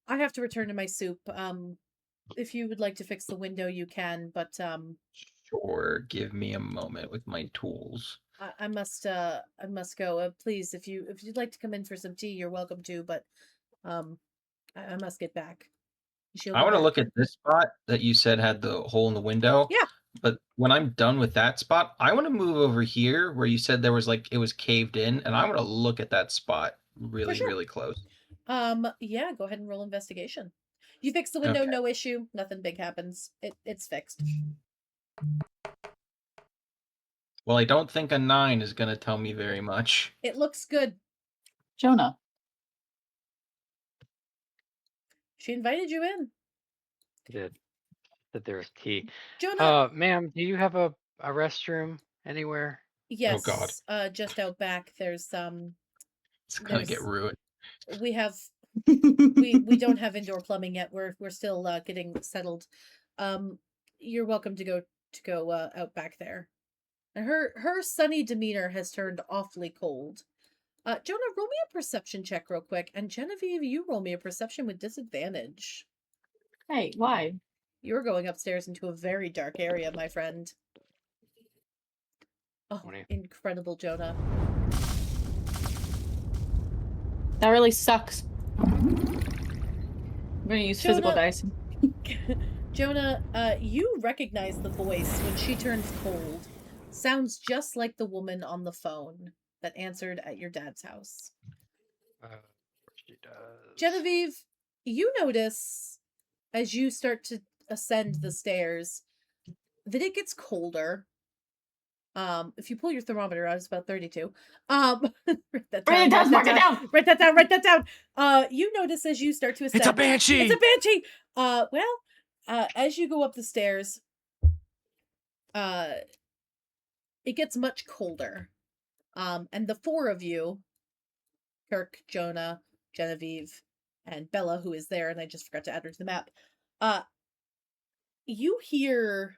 S1: I have to return to my soup. If you would like to fix the window, you can, but
S3: Sure, give me a moment with my tools.
S1: I must go. Please, if you'd like to come in for some tea, you're welcome to, but I must get back.
S3: I want to look at this spot that you said had the hole in the window.
S1: Yeah.
S3: But when I'm done with that spot, I want to move over here where you said there was like it was caved in, and I want to look at that spot really, really close.
S1: Yeah, go ahead and roll investigation. You fix the window,
S3: Okay.
S1: no issue. Nothing big happens. It's fixed.
S3: Well, I don't think a 9 is going to tell me very much.
S1: It looks good.
S2: Jonah.
S1: She invited you in.
S4: Did that there was tea.
S1: Jonah.
S4: Ma'am, do you have a restroom anywhere?
S1: Yes.
S3: Oh God.
S1: Just out back. There's
S3: It's gonna get ruined.
S1: We have we don't have indoor plumbing yet. We're still getting settled. You're welcome to go out back there. And her sunny demeanor has turned awfully cold. Jonah, roll me a perception check real quick, and Genevieve, you roll me a perception with disadvantage.
S2: Hey, why?
S1: You're going upstairs into a very dark area, my friend. Oh,
S4: 20.
S1: incredible, Jonah.
S2: That really sucks. I'm gonna use physical dice.
S1: Jonah, you recognize the voice when she turns cold. Sounds just like the woman on the phone that answered at your dad's house.
S4: She does.
S1: Genevieve, you notice as you start to ascend the stairs that it gets colder. If you pull your thermometer out, it's about 32. Write that down. You notice as you start to ascend.
S5: It's a banshee.
S1: As you go up the stairs, it gets much colder. And the four of you, Kirk, Jonah, Genevieve, and Bella, who is there, and I just forgot to add her to the map, you hear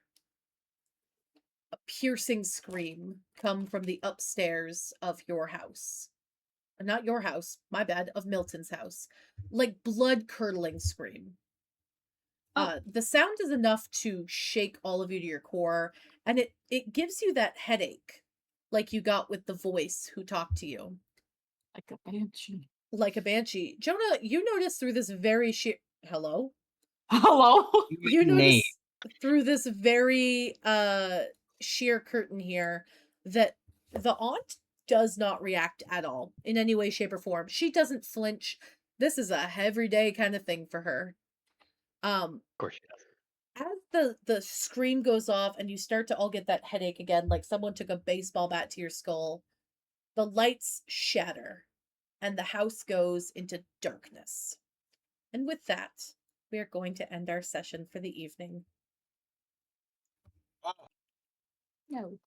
S1: a piercing scream come from the upstairs of your house. Not your house, my bad, of Milton's house. Like blood-curdling scream. The sound is enough to shake all of you to your core, and it gives you that headache like you got with the voice who talked to you.
S2: Like a banshee.
S1: Like a banshee. Jonah, you notice through this very Hello?
S2: Hello?
S1: You notice through this very sheer curtain here that the aunt does not react at all in any way, shape, or form. She doesn't flinch. This is a everyday kind of thing for her.
S4: Of course she does.
S1: As the scream goes off and you start to all get that headache again, like someone took a baseball bat to your skull, the lights shatter and the house goes into darkness. And with that, we are going to end our session for the evening.
S2: No.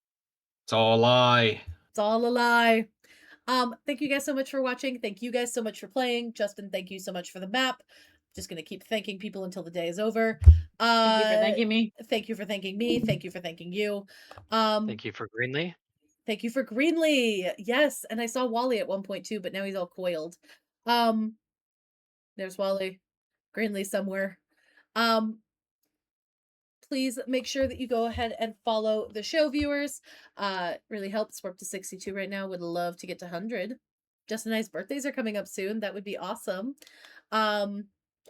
S3: It's all a lie.
S1: It's all a lie. Thank you guys so much for watching. Thank you guys so much for playing. Justin, thank you so much for the map. Just gonna keep thanking people until the day is over.
S2: Thank you for thanking me.
S1: Thank you for thanking me. Thank you for thanking you.
S4: Thank you for Greenlee.
S1: Thank you for Greenlee. Yes, and I saw Wally at one point too, but now he's all coiled. There's Wally. Greenlee somewhere. Please make sure that you go ahead and follow the show, viewers. Really helps. We're up to 62 right now. Would love to get to 100. Justin and I's birthdays are coming up soon. That would be awesome.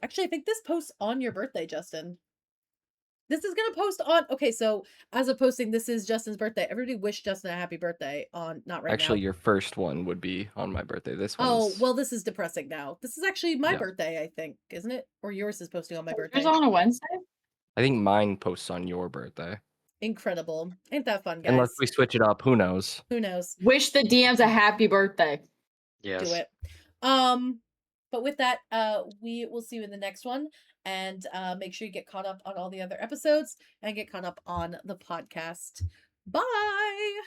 S1: Actually, I think this posts on your birthday, Justin. This is gonna post on. Okay, so as of posting, this is Justin's birthday. Everybody wish Justin a happy birthday on not right
S5: Actually,
S1: now.
S5: your first one would be on my birthday. This one.
S1: Oh, well, this is depressing now. This is actually my birthday, I think, isn't it? Or yours is posting on my birthday.
S2: Yours on a Wednesday?
S5: I think mine posts on your birthday.
S1: Incredible. Ain't that fun, guys?
S5: Unless we switch it up, who knows?
S1: Who knows?
S2: Wish the DMs a happy birthday.
S4: Yes.
S1: Do it. But with that, we will see you in the next one, and make sure you get caught up on all the other episodes and get caught up on the podcast. Bye.